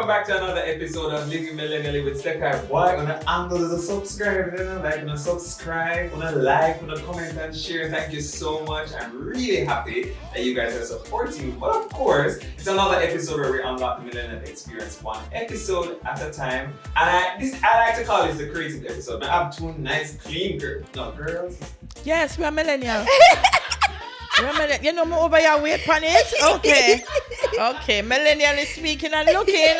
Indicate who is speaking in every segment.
Speaker 1: back to another episode of Living Millennially with Stefkai. Why? Wanna angle the subscribe, wanna subscribe, wanna like, wanna comment and share. Thank you so much. I'm really happy that you guys are supporting. But of course, it's another episode where we unlock the millennial experience one episode at a time. And I like to call this the creative episode. I have two nice, clean girls.
Speaker 2: Yes, we are millennial. You know me over your weight on it? Okay, millennial is speaking and looking.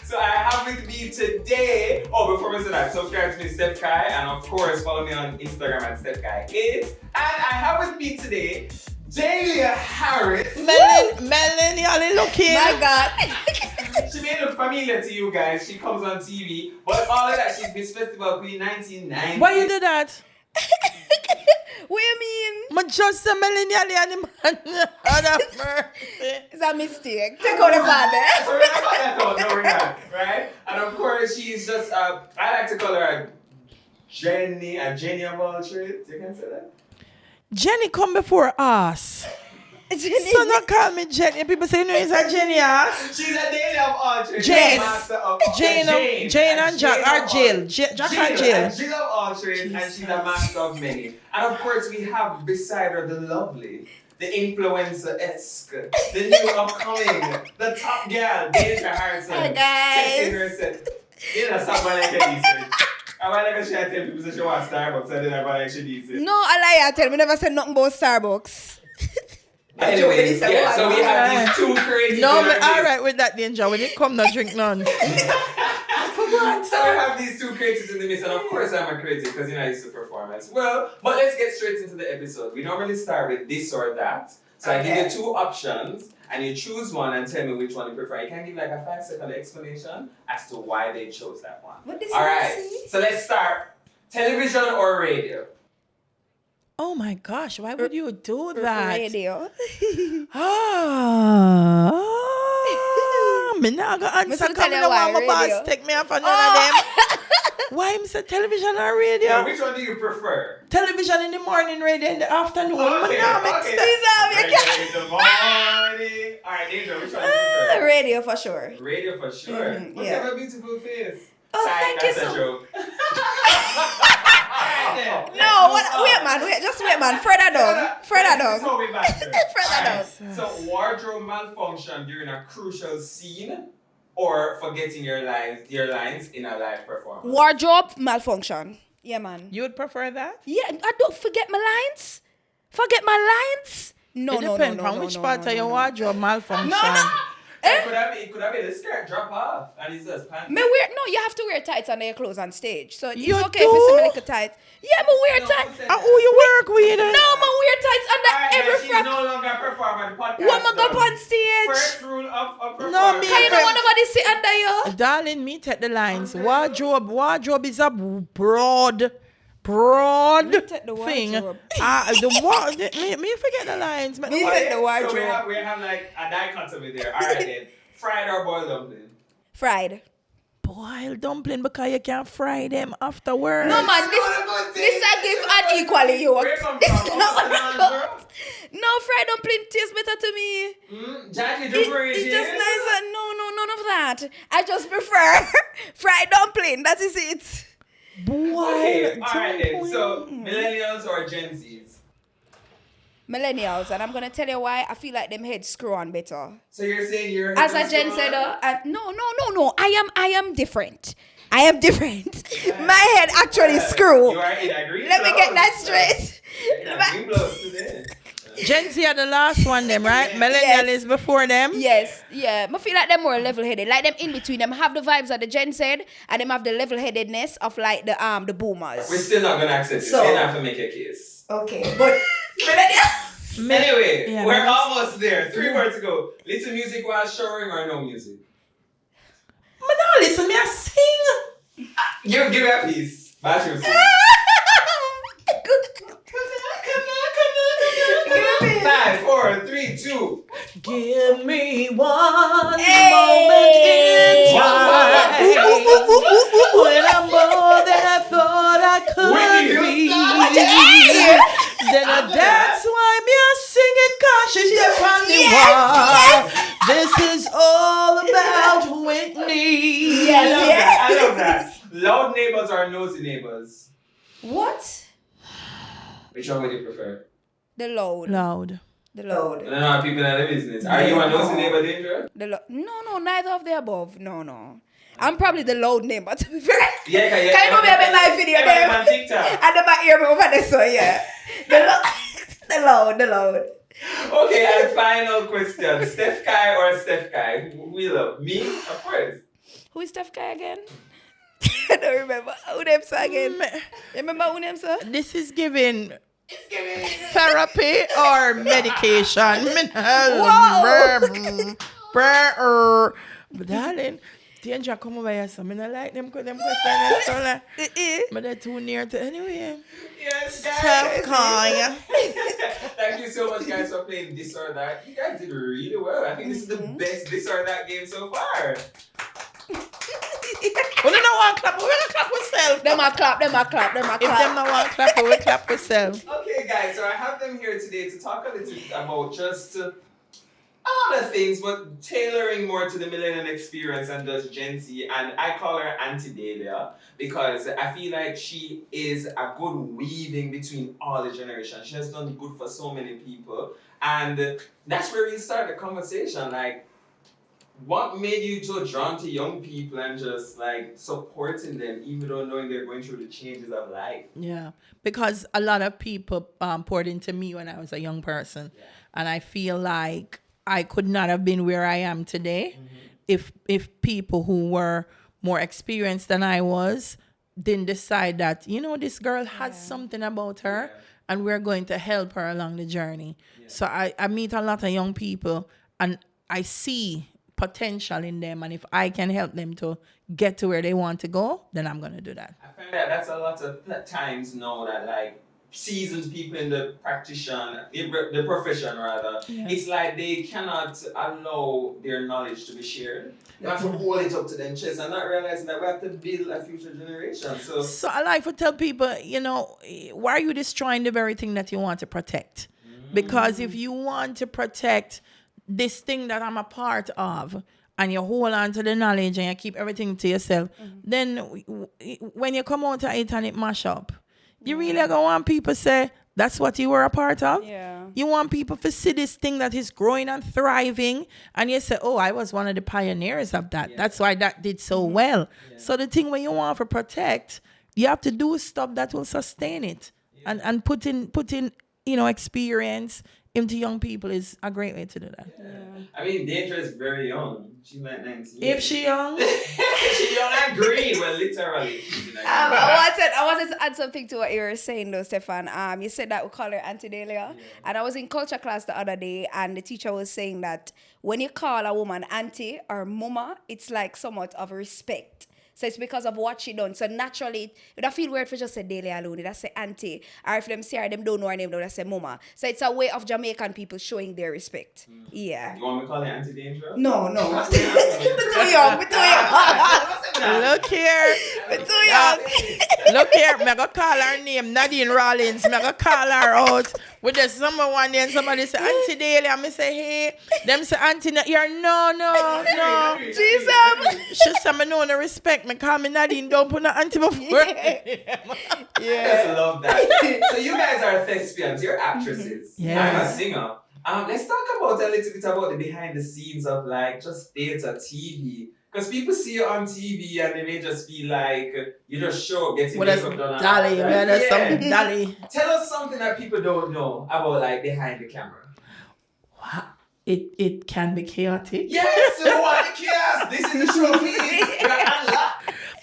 Speaker 1: So I have with me today, before we say that, subscribe to me, Stefkai, and of course follow me on Instagram at Stefkai8. And I have with me today, Dahlia Harris.
Speaker 2: Millennial looking.
Speaker 3: My God.
Speaker 1: She may look familiar to you guys. She comes on TV, but all of that, she's Miss Festival Queen 1990.
Speaker 2: Why you do that?
Speaker 3: What you mean?
Speaker 2: I'm just a millennial and man.
Speaker 3: It's a mistake. Take out the bad there.
Speaker 1: So we're not going that out, no we're not, right? And of course, she's just, I like to call her a Jenny of all trades. You can say that?
Speaker 2: Jenny come before us.
Speaker 3: Jenny.
Speaker 2: So don't call me Jenny. People say no, it's a Jenny ass.
Speaker 1: She's a Dahlia of all trades.
Speaker 2: Jane.
Speaker 1: Master of
Speaker 2: Jane and Jack are Jill. Jack and Jill.
Speaker 1: Jill of all trades, and she's a master of many. And of course, we have beside her the lovely, the influencer-esque, the new upcoming, the top girl, Dahlia Harris and
Speaker 3: Guys.
Speaker 1: You know, someone like that decent. I want to tell people that she want Starbucks, and then I want to decent.
Speaker 3: No, I lie. I tell me never said nothing about Starbucks.
Speaker 1: Anyways, yeah, so we have these two crazy.
Speaker 2: No, I'm alright with that, Danger. When it come, no drink none.
Speaker 1: So we have these two creatives in the midst, and of course I'm a creative because I used to perform as well. But let's get straight into the episode. We normally start with this or that. So I give you two options, and you choose one and tell me which one you prefer. You can give like a 5-second explanation as to why they chose that one. Alright, so let's start. Television or radio?
Speaker 2: Oh my gosh, why would you do that?
Speaker 3: Radio.
Speaker 2: Me not gonna answer
Speaker 3: Must tell
Speaker 2: coming
Speaker 3: you why
Speaker 2: on my boss
Speaker 3: radio.
Speaker 2: take me off on none of them. Why Mr. Television or radio?
Speaker 1: Yeah, which one do you prefer?
Speaker 2: Television in the morning, radio in the afternoon.
Speaker 1: Okay,
Speaker 2: Now make
Speaker 1: okay.
Speaker 2: sense.
Speaker 1: Radio in the morning. Alright, Danger, which one do you prefer?
Speaker 3: Radio for sure.
Speaker 1: Radio for sure. But you have a beautiful face.
Speaker 3: Oh, thank you
Speaker 1: that's a
Speaker 3: so
Speaker 1: joke.
Speaker 3: No, wait, man. Further down.
Speaker 1: Further down. So wardrobe malfunction during a crucial scene, or forgetting your lines in a live performance.
Speaker 3: Wardrobe malfunction. Yeah, man.
Speaker 2: You would prefer that?
Speaker 3: Yeah, I don't forget my lines. Forget my lines? No.
Speaker 2: It depends on which part of your wardrobe malfunction.
Speaker 1: It could have been the skirt drop off and it's just pants.
Speaker 3: You have to wear tights under your clothes on stage. So
Speaker 2: You
Speaker 3: it's okay
Speaker 2: do?
Speaker 3: if you see me like a tight. Yeah, but wear tights.
Speaker 2: Who you work with?
Speaker 3: No, but wear tights under every
Speaker 1: she's
Speaker 3: frock.
Speaker 1: no longer performing the podcast.
Speaker 3: When I go up on stage.
Speaker 1: First rule of performance.
Speaker 2: No, me-
Speaker 3: Can you don't want nobody sit under you?
Speaker 2: Darling, me take the lines. Wardrobe is a broad
Speaker 3: take the
Speaker 2: thing.
Speaker 3: wardrobe.
Speaker 2: Me forget the lines.
Speaker 3: Me take the wardrobe.
Speaker 1: So we have like a dichotomy there. Alright then. Fried or boiled dumpling?
Speaker 3: Fried.
Speaker 2: Boiled dumpling because you can't fry them afterwards.
Speaker 3: No, man, this I give unequally you.
Speaker 1: Where come
Speaker 3: This
Speaker 1: from?
Speaker 3: is not what I got. No, fried dumpling tastes better to me.
Speaker 1: Jackie,
Speaker 3: It's just nicer. No, none of that. I just prefer fried dumpling. That is it.
Speaker 1: Okay,
Speaker 2: Boiled
Speaker 1: alright then.
Speaker 2: dumpling.
Speaker 1: So, millennials or Gen Zs?
Speaker 3: Millennials, and I'm gonna tell you why I feel like them heads screw on better.
Speaker 1: So you're saying you're
Speaker 3: As a Gen Zedder, no. I am different. My head actually screw.
Speaker 1: You are in agreement.
Speaker 3: Let me get that straight.
Speaker 2: Gen Z are the last one, them, right? Millennial is before them.
Speaker 3: Yes, yeah. I feel like them more level-headed. Like them in between. Them have the vibes of the Gen Z, and them have the level-headedness of like the boomers.
Speaker 1: We're still not gonna accept it. So you have to make a case.
Speaker 3: Okay, but millennials.
Speaker 1: Anyway,
Speaker 2: Yeah,
Speaker 1: we're almost there. 3 more to go. Listen music while showering or no music?
Speaker 2: But now listen, me I sing.
Speaker 1: Give me a piece. Bathroom scene. 5, 4, 3, 2.
Speaker 2: Give me one moment
Speaker 3: Hey.
Speaker 2: in time when I'm more than I thought I could
Speaker 1: Whitney
Speaker 2: be.
Speaker 3: Hey.
Speaker 2: Then that's why me I sing it 'cause she's the funny one. This is all about
Speaker 1: that. Loud neighbors or nosy neighbors?
Speaker 3: What?
Speaker 1: Which one would you prefer?
Speaker 3: The loud.
Speaker 2: Loud.
Speaker 3: The loud.
Speaker 1: No, people in the business. Are you a nosy neighbor, Daindra?
Speaker 3: No, neither of the above. No. I'm probably the loud neighbor, to be fair.
Speaker 1: Yeah,
Speaker 3: Can you do me a bit live video there?
Speaker 1: on TikTok.
Speaker 3: And then my ear me over there, so yeah. The loud.
Speaker 1: Okay, and final question. Stefkai or Stefkai? We love me, of course.
Speaker 3: Who is Stefkai again? I don't remember. Who them say again? You remember who them say?
Speaker 2: This is giving therapy or medication. Whoa! But darling, Daindra come over here, so I don't like them questions. So like, but they're too near to anyway.
Speaker 1: Yes, guys.
Speaker 2: Stefkai.
Speaker 1: Thank you so much, guys, for playing This or That. You guys did really well. I think this is the best This or That game so far.
Speaker 2: We don't want to clap. We're going to clap ourselves.
Speaker 3: Them a clap.
Speaker 2: If them don't want to clap, we will clap ourselves.
Speaker 1: Okay, guys, so I have them here today to talk a little bit about just a lot of things, but tailoring more to the millennial experience and just Gen Z. And I call her Auntie Dahlia because I feel like she is a good weaving between all the generations. She has done good for so many people. And that's where we start the conversation. Like, what made you so drawn to young people and just like supporting them, even though knowing they're going through the changes of life?
Speaker 2: Yeah, because a lot of people poured into me when I was a young person. Yeah. And I feel like I could not have been where I am today if people who were more experienced than I was didn't decide that, this girl has something about her and we're going to help her along the journey. Yeah. So I meet a lot of young people and I see potential in them, and if I can help them to get to where they want to go, then I'm going to do that.
Speaker 1: I find that that's a lot of times now that like seasoned people in the the profession rather, it's like they cannot allow their knowledge to be shared. They have to hold it up to their chest and not realizing that we have to build a future generation. So
Speaker 2: I like to tell people, why are you destroying the very thing that you want to protect? Because if you want to protect this thing that I'm a part of, and you hold on to the knowledge and you keep everything to yourself, then when you come out of it and it mash up, you really gonna want people to say that's what you were a part of. Yeah. You want people to see this thing that is growing and thriving, and you say, "Oh, I was one of the pioneers of that. Yeah. That's why that did so well." Yeah. So the thing when you want to protect, you have to do stuff that will sustain it, and put in experience into young people is a great way to do that.
Speaker 1: Yeah. I mean, Daindra is very young. She's like 19.
Speaker 2: If she young,
Speaker 1: she's young and green. Well, literally.
Speaker 3: I wanted to add something to what you were saying, though, Stefan. You said that we call her Auntie Dahlia, and I was in culture class the other day, and the teacher was saying that when you call a woman auntie or mama, it's like somewhat of respect. So it's because of what she done. So naturally, it don't feel weird for just say Dahlia alone. They just say auntie. Or if them see her, them don't know her name, they just say mama. So it's a way of Jamaican people showing their respect. Yeah.
Speaker 1: You want me to call her Auntie Daindra?
Speaker 3: No. We're too young.
Speaker 2: Look here.
Speaker 3: We're too young.
Speaker 2: Look here. I'm going to call her name, Nadine Rollins. I'm going to call her out. With the summer one day and somebody say, Auntie Dahlia. I say, hey. Them say, Auntie, you're no.
Speaker 3: Jesus.
Speaker 2: She say, I know no respect. Me call me Nadine. Don't put no auntie before.
Speaker 1: Yeah. I just love that. So you guys are thespians. You're actresses.
Speaker 2: Yeah.
Speaker 1: I'm a singer. Let's talk about a little bit about the behind the scenes of like just theater, TV. Because people see you on TV and they may just feel like you just show up getting makeup done.
Speaker 2: Dolly.
Speaker 1: Tell us something that people don't know about like behind the camera.
Speaker 2: Wow. It can be chaotic.
Speaker 1: Yes, so what the chaos? This is the show for you.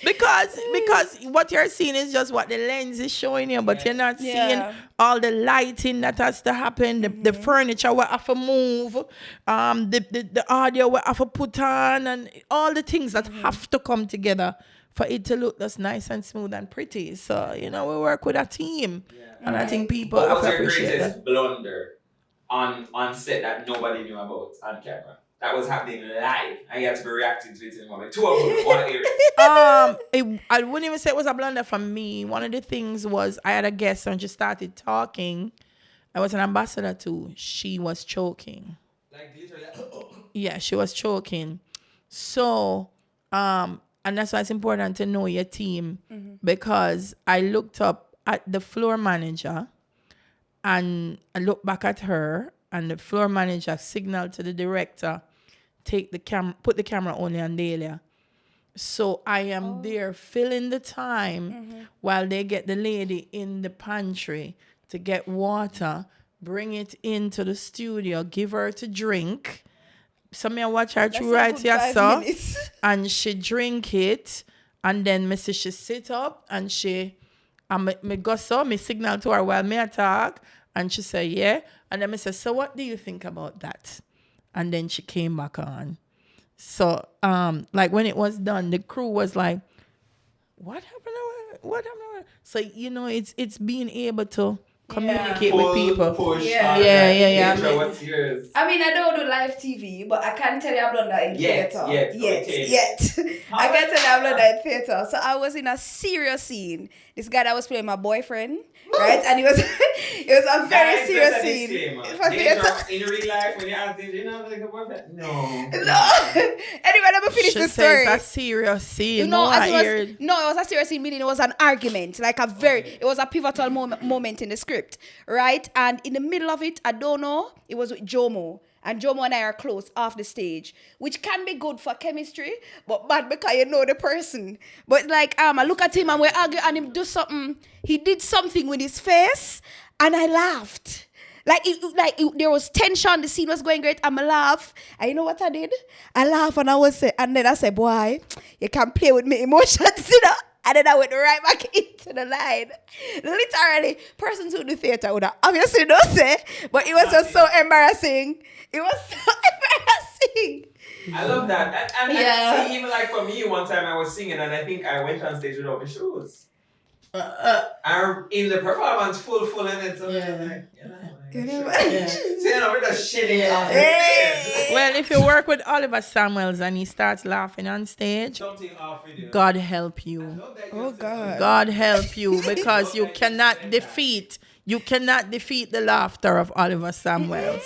Speaker 2: Because what you're seeing is just what the lens is showing you, but you're not seeing all the lighting that has to happen, the furniture we have to move, the audio we have to put on, and all the things that have to come together for it to look just nice and smooth and pretty. So, we work with a team. Yeah. And I think people have to appreciate that.
Speaker 1: What's your greatest blunder on set that nobody knew about on camera? That was happening live, and you had to be reacting to it in the moment. 2 of them, one area.
Speaker 2: I wouldn't even say it was a blunder for me. One of the things was I had a guest and she started talking. I was an ambassador too. She was choking. Like literally. Yeah, she was choking. So, I And that's why it's important to know your team, because I looked up at the floor manager and I looked back at her, and the floor manager signaled to the director, put the camera only on Dahlia. So I am there filling the time while they get the lady in the pantry to get water, bring it into the studio, give her to drink. So me watch her through right here, so, and she drink it, and then me see she sit up, and me go so, me signal to her while me talk, and she say, yeah. And then me say, so what do you think about that? And then she came back on. So, like when it was done, the crew was like, what happened? What happened? So, it's being able to communicate with people.
Speaker 1: Push,
Speaker 2: yeah.
Speaker 1: What's yours?
Speaker 3: I mean, I don't do live TV, but I can tell you I've done that in theater. Yet. I can tell you I've done that in theater. So I was in a serious scene. This guy that was playing my boyfriend, right? And it was a very serious scene.
Speaker 1: In real life, when you ask him, like a boyfriend? No.
Speaker 3: Anyway, let me finish the story.
Speaker 2: It's a serious scene.
Speaker 3: It was a serious scene, meaning it was an argument, like it was a pivotal moment in the script, right? And in the middle of it, I don't know, it was with Jomo. And Jomo and I are close off the stage, which can be good for chemistry, but bad because you know the person. But like, I look at him and we argue, and him do something. He did something with his face, and I laughed. There was tension. The scene was going great. And I laugh. And you know what I did? I laugh, and then I said, boy, you can play with me emotions, you know. And then I went right back into the line. Literally, persons who do theater would have obviously don't say, but it was just so embarrassing. It was so embarrassing.
Speaker 1: I love that. And even like for me, one time I was singing, and I think I went on stage without my shoes. I'm in the performance full in it. So we're just shitting off the stage.
Speaker 2: Well, if you work with Oliver Samuels and he starts laughing on stage, God help you.
Speaker 3: Oh God.
Speaker 2: God help you, because you cannot defeat the laughter of Oliver Samuels.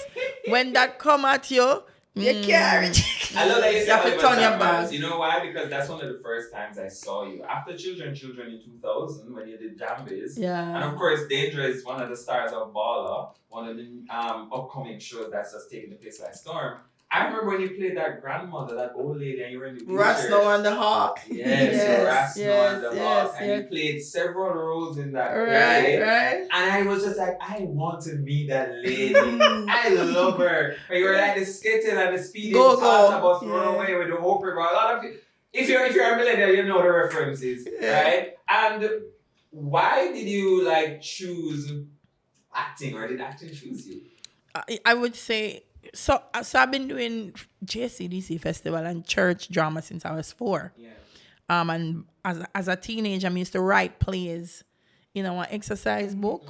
Speaker 2: When that come at you,
Speaker 3: you can't.
Speaker 1: I love that you
Speaker 2: have to turn your back.
Speaker 1: You know why? Because that's one of the first times I saw you. After Children in 2000, when you did Jambies.
Speaker 2: Yeah.
Speaker 1: And of course, Daindra is one of the stars of Balla, one of the upcoming shows that's just taking the place by storm. I remember when you played that grandmother, that old lady, and you were in the wheelchair.
Speaker 2: Rasno and the Hawk.
Speaker 1: Yes, Rasno and the Hawk. And you played several roles in that play.
Speaker 2: Right.
Speaker 1: And I was just like, I want to meet that lady. I love her. But you were like the skating and the speeding bus run away with the Hope River. A lot of people, if you're a millennial, you know the references, right? And why did you choose acting, or did acting choose you?
Speaker 2: I would say, so I've been doing JCDC festival and church drama since I was 4.
Speaker 1: Yeah.
Speaker 2: And as a teenager, I used to write plays in our exercise book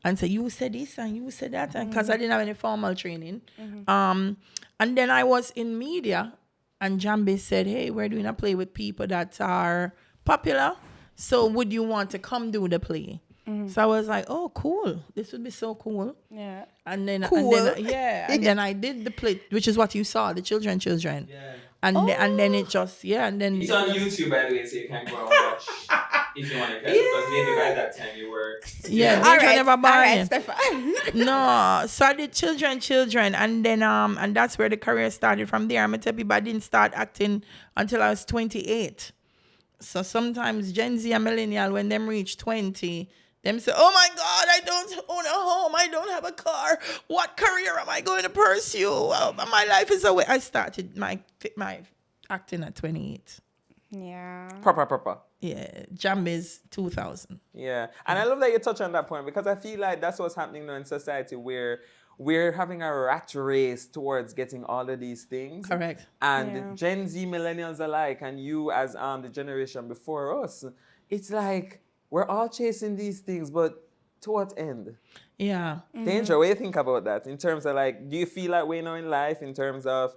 Speaker 2: and say, you said this and you said that, because I didn't have any formal training. And then I was in media, and Jambi said, hey, we're doing a play with people that are popular, so would you want to come do the play? So I was like, oh, cool. This would be so cool.
Speaker 3: Yeah.
Speaker 2: And then,
Speaker 3: cool.
Speaker 2: and then I did the play, which is what you saw, the children.
Speaker 1: Yeah.
Speaker 2: And then it just, and then.
Speaker 1: It's on YouTube, by the way, so you can go and watch if you want to. Because maybe by that time you were.
Speaker 2: Yeah,
Speaker 3: all right,
Speaker 2: never born.
Speaker 3: Stefan.
Speaker 2: No, so I did children. And then, and that's where the career started from there. I'm going to tell people I didn't start acting until I was 28. So sometimes Gen Z and Millennial, when them reach 20, them say, oh my God, I don't own a home. I don't have a car. What career am I going to pursue? Well, my life is away. I started my acting at 28.
Speaker 3: Yeah.
Speaker 1: Proper.
Speaker 2: Yeah, Jambies 2000.
Speaker 1: Yeah. And I love that you touch on that point, because I feel like that's what's happening now in society, where we're having a rat race towards getting all of these things.
Speaker 2: Correct.
Speaker 1: And Gen Z, millennials alike, and you as the generation before us, it's like we're all chasing these things, but to what end?
Speaker 2: Yeah.
Speaker 1: Daindra, what do you think about that? In terms of do you feel that way now in life, in terms of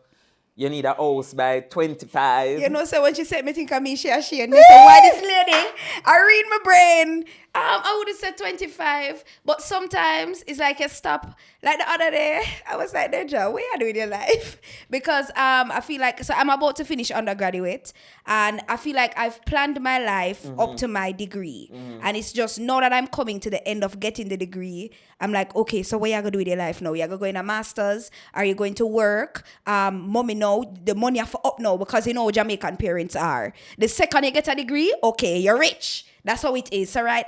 Speaker 1: you need a house by 25.
Speaker 3: You know, so when she said me think of me, she and me say, why this lady? I read my brain. I would have said 25, but sometimes it's like a stop. Like the other day, I was like, Daindra, what are you doing in your life? Because I feel like, so I'm about to finish undergraduate, and I feel like I've planned my life up to my degree. And it's just now that I'm coming to the end of getting the degree, I'm like, okay, so what are you going to do with your life now? You're going to go in a master's? Are you going to work? Mommy, no, the money are for up now, because you know how Jamaican parents are. The second you get a degree, okay, you're rich. That's how it is, all right?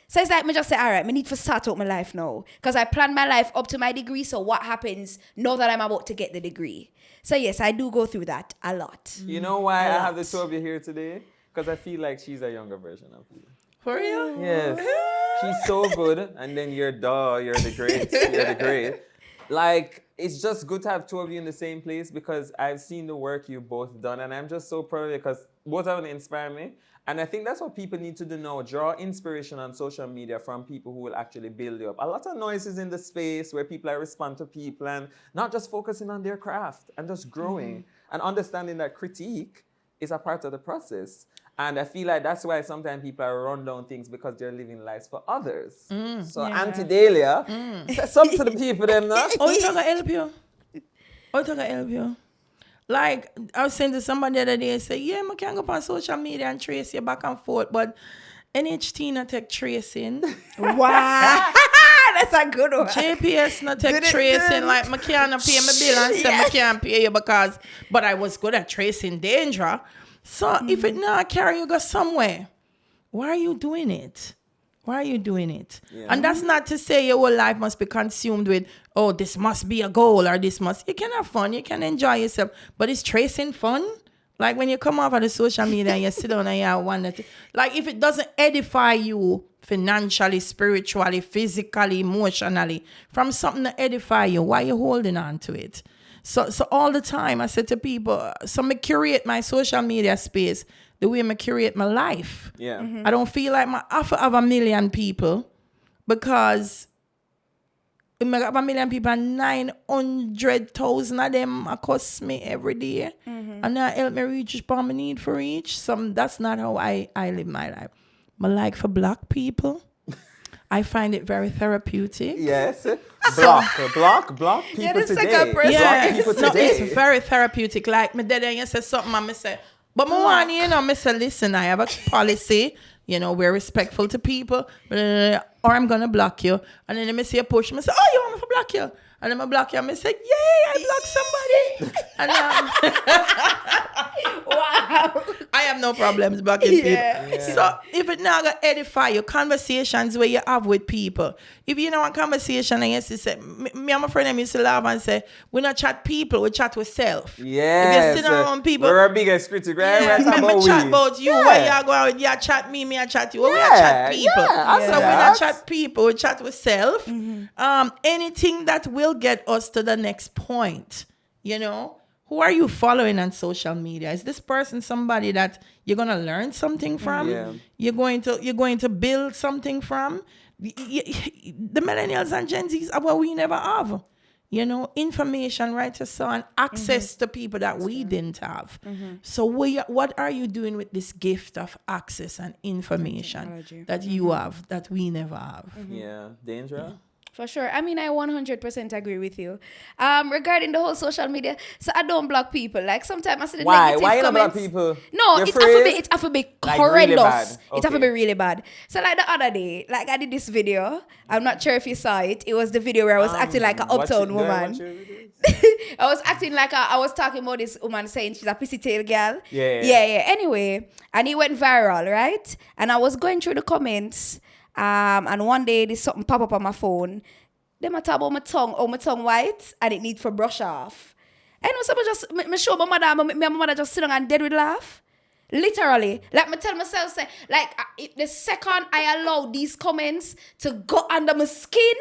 Speaker 3: So it's like me just say, all right, I need to start out my life now. Because I planned my life up to my degree, so what happens now that I'm about to get the degree? So yes, I do go through that a lot.
Speaker 1: You know why I have the two of you here today? Because I feel like she's a younger version of you.
Speaker 2: For real?
Speaker 1: Yes. She's so good, and then you're the great. You're the great. Like, it's just good to have two of you in the same place, because I've seen the work you've both done, and I'm just so proud of you, because both of them inspire me. And I think that's what people need to do now. Draw inspiration on social media from people who will actually build you up. A lot of noise is in the space where people are responding to people and not just focusing on their craft and just growing and understanding that critique is a part of the process. And I feel like that's why sometimes people are run down things, because they're living lives for others. So Auntie Dahlia, say something to the people them now.
Speaker 2: Oh, you talking help you? Oh, you talking help you? Like, I was saying to somebody the other day, say, yeah, I can go on social media and trace you back and forth, but NHT not take tracing.
Speaker 3: Wow. That's a good one.
Speaker 2: JPS not take tracing. Like, I can't pay my bill and say I can't pay you because, but I was good at tracing Daindra. So if it not carry you go somewhere, why are you doing it? Why are you doing it? Yeah. And that's not to say your whole life must be consumed with, oh, this must be a goal or this must. You can have fun, you can enjoy yourself, but is tracing fun? Like when you come off of the social media and you sit down and you wonder, like if it doesn't edify you financially, spiritually, physically, emotionally, from something to edify you, why are you holding on to it? So all the time I said to people, so I curate my social media space the way I curate my life.
Speaker 1: Yeah.
Speaker 2: I don't feel like I have to have 1 million people, because I have 1 million people and 900,000 of them cost me every day. And that help me reach what I need for reach. That's not how I live my life. I like for black people. I find it very therapeutic.
Speaker 1: Yes. Block people today.
Speaker 2: Yeah,
Speaker 1: Block people today.
Speaker 2: It's very therapeutic. Like, my daddy, you say something, and I say, but my one, I say, listen, I have a policy, we're respectful to people, or I'm going to block you. And then I say a push, I say, oh, you want me to block you? And then I block you, and I say, yay, I blocked somebody. And
Speaker 3: wow.
Speaker 2: I have no problems blocking people.
Speaker 3: Yeah.
Speaker 2: So if it not gonna edify your conversations where you have with people, if you know a conversation and you say, me and my friend them used to laugh and say, we not chat people, we chat with self.
Speaker 1: Yes.
Speaker 2: If you sit around people,
Speaker 1: we're our biggest critic, right?
Speaker 2: Yeah, me chat about you.
Speaker 1: Yeah.
Speaker 2: Where you go out, you chat me I chat you. Well, we are chat people.
Speaker 1: Yeah,
Speaker 2: So we not chat people, we chat with self. Anything that will get us to the next point, Who are you following on social media? Is this person somebody that you're gonna learn something from?
Speaker 1: Yeah.
Speaker 2: You're going to build something from? The millennials and Gen Zs are what we never have. Information, right? So and access to people that we didn't have. So what are you doing with this gift of access and information that you have that we never have?
Speaker 1: Yeah, Daindra.
Speaker 3: For sure. I mean, I 100% agree with you. Regarding the whole social media, so I don't block people. Like sometimes I see the negative
Speaker 1: Why you don't block
Speaker 3: comments.
Speaker 1: people?
Speaker 3: No,
Speaker 1: You're
Speaker 3: it's have to be
Speaker 1: like
Speaker 3: horrendous.
Speaker 1: really bad.
Speaker 3: It have to be really bad. So like the other day, like I did this video. I'm not sure if you saw it. It was the video where I was acting like an uptown woman. I was acting like I was talking about this woman saying she's a pissy tail girl. Yeah. Anyway, and it went viral, right? And I was going through the comments. And one day this something pop up on my phone. Then I talk about my tongue white and it need for brush off. And someone just me show my mother just sit down and dead with laugh. Literally. Like me tell myself say, like the second I allow these comments to go under my skin,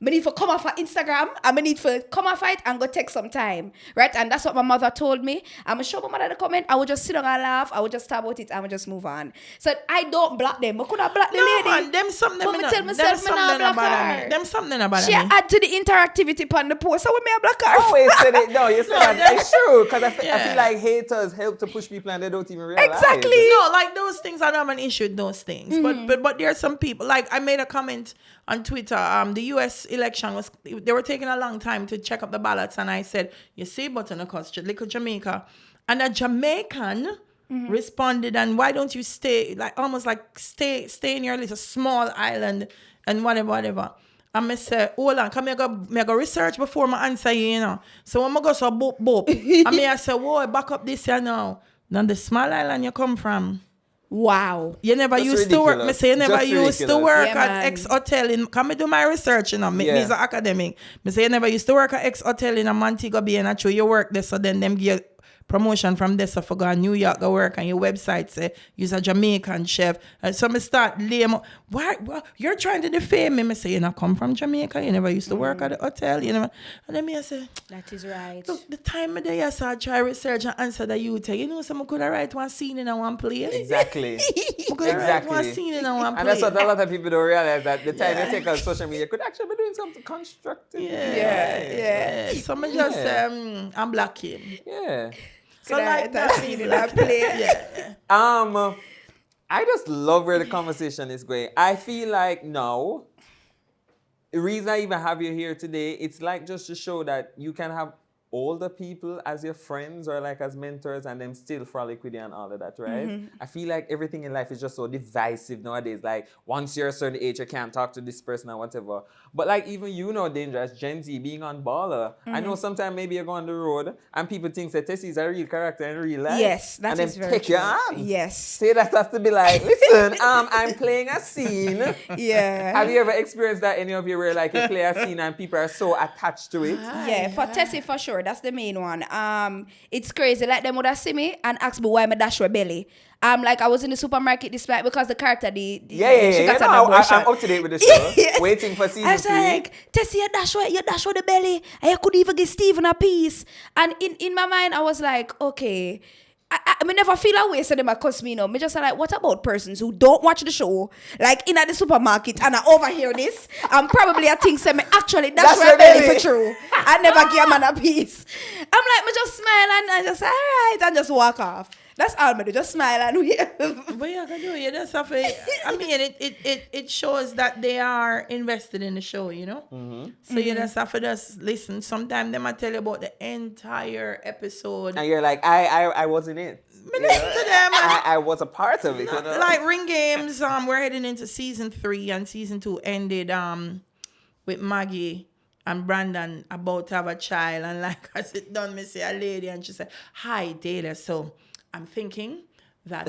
Speaker 3: I need to come off of Instagram, and I need to come off it and go take some time, right? And that's what my mother told me. I'm going to show my mother the comment. I would just sit down and laugh. I would just talk about it, and I would just move on. So I don't block them. I could have blocked the lady.
Speaker 2: Man, them something
Speaker 3: but I tell myself I not block her.
Speaker 2: Them something about
Speaker 3: she
Speaker 2: me.
Speaker 3: add to the interactivity upon the post, so we may block her.
Speaker 4: Always said it. No, you said that. It's true. Because I feel like haters help to push people and they don't even realize.
Speaker 3: Exactly.
Speaker 2: No, like those things, I don't have an issue with those things. But there are some people, like I made a comment on Twitter, the US election they were taking a long time to check up the ballots, and I said, you see, but on a cost, little Jamaica. And a Jamaican responded, and why don't you stay, like almost like stay in your little small island and whatever. And I say, hold on, come I go research before I answer you, you know. So when I go so boop, and I say, whoa, back up this here now. Then the small island you come from.
Speaker 3: Wow.
Speaker 2: You never
Speaker 4: That's
Speaker 2: used
Speaker 4: ridiculous.
Speaker 2: to work. Me say you never
Speaker 4: Just
Speaker 2: used to
Speaker 4: ridiculous.
Speaker 2: work
Speaker 3: Yeah,
Speaker 2: at
Speaker 3: man.
Speaker 2: X Hotel in. Come do my research, you know. Me is an academic. Me say you never used to work at X Hotel in a Montego Bay, and actually you work there. So then them give you promotion from this. So for go to New York go work, and your website say you're a Jamaican chef. And so me start lame. Why? Well, you're trying to defame me. Me say you not come from Jamaica. You never used to work at the hotel. You never. And then me I say.
Speaker 3: That is right.
Speaker 2: Look, the time of the year, so I try research and answer that you tell. You know, someone could have write one scene in a one play.
Speaker 4: Exactly.
Speaker 2: Write one scene in a one play.
Speaker 4: And that's what a lot of people don't realize, that the time they take on social media could actually be doing something constructive.
Speaker 2: Yeah. So I just I'm black him.
Speaker 4: Yeah.
Speaker 2: So like that scene in that play. Yeah.
Speaker 4: I just love where the conversation is going. I feel like now, the reason I even have you here today, it's like just to show that you can have older people as your friends or like as mentors and them still frolic with you and all of that, right? I feel like everything in life is just so divisive nowadays. Like once you're a certain age, you can't talk to this person or whatever. But like even you know, Daindra, as Gen Z, being on Balla, I know sometimes maybe you go on the road and people think that Tessie is a real character in real life.
Speaker 3: Yes, that
Speaker 4: and
Speaker 3: is
Speaker 4: then
Speaker 3: very
Speaker 4: take your
Speaker 3: true.
Speaker 4: arm.
Speaker 3: Yes.
Speaker 4: Say that has to be like, listen, I'm playing a scene.
Speaker 3: Yeah.
Speaker 4: Have you ever experienced that, any of you, where like you play a scene and people are so attached to it?
Speaker 3: Yeah, for Tessie for sure. That's the main one. It's crazy. Like them would have see me and ask me why my dash with belly. Like I was in the supermarket display because the character she got an abortion.
Speaker 4: I'm up to date with the show.
Speaker 3: Yes.
Speaker 4: Waiting for season 3.
Speaker 3: I was like, Tessie, you dash with the belly, and you could even give Steven a piece. And in my mind, I was like, okay. I never feel a way so them cuss me, you know. Me just like, what about persons who don't watch the show, like in at the supermarket and I overhear this, and probably I think say me actually that's right belly for true. I never give a man a piece. I'm like, me just smile and I just say, all right, and just walk off. That's all me do, just smile and wave.
Speaker 2: But you can do it. That's something. I mean, it shows that they are invested in the show, you know. So you just have to just listen. Sometimes they might tell you about the entire episode.
Speaker 4: And you're like, I wasn't in.
Speaker 2: Me listen to them.
Speaker 4: I was a part of it. You know?
Speaker 2: Like Ring Games, we're heading into season 3, and season 2 ended with Maggie and Brandon about to have a child, and like I sit down, me see a lady, and she said, "Hi, Dahlia. So I'm thinking that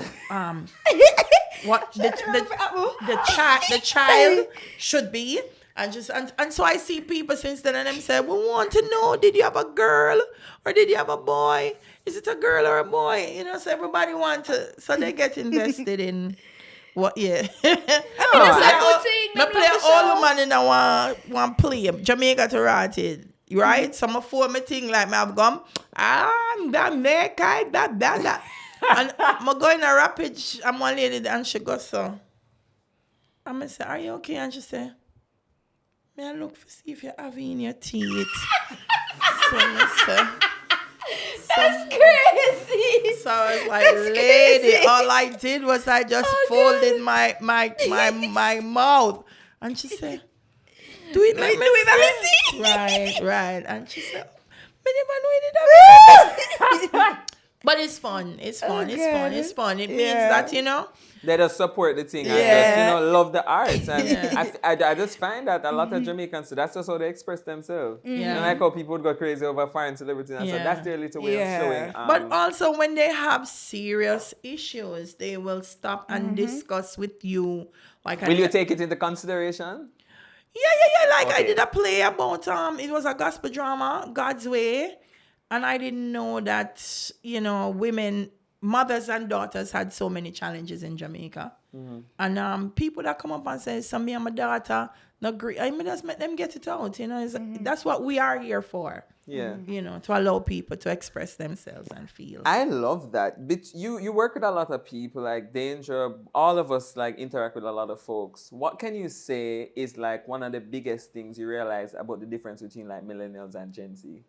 Speaker 2: what the child should be." And so I see people since then, and them say, "We want to know, did you have a girl or did you have a boy? Is it a girl or a boy?" You know, so everybody want to, so they get invested in what, yeah. I play all the man in a one play, Jamaica to Rotted, right? Some of four me thing like me have gone, that make that. And I'm going a rapid, I'm one lady and she goes so. I'm going to say, "Are you okay?" And she say, "May I look for see if you have in your teeth?"
Speaker 3: That's crazy.
Speaker 2: So I was like, "Lady, all I did was I just folded my mouth." And she said, "Do it, let me see." Right. And she said, "Me never know it." But it's fun. It's fun. It means that, you know,
Speaker 4: they just support the thing and just, you know, love the arts. And I just find that a lot of Jamaicans, so that's just how they express themselves.
Speaker 2: Yeah.
Speaker 4: And like how people would go crazy over foreign celebrities. And so that's their little way of showing.
Speaker 2: But also when they have serious issues, they will stop and discuss with you. Like,
Speaker 4: will you take it into consideration?
Speaker 2: Yeah. Like I did a play about it was a gospel drama, God's Way. And I didn't know that, you know, women, mothers and daughters had so many challenges in Jamaica. And people that come up and say, "So me and my daughter, not great." I mean, just let them get it out. That's what we are here for.
Speaker 4: Yeah.
Speaker 2: To allow people to express themselves and feel.
Speaker 4: I love that. But you work with a lot of people, like Daindra, all of us like interact with a lot of folks. What can you say is like one of the biggest things you realize about the difference between like millennials and Gen Z?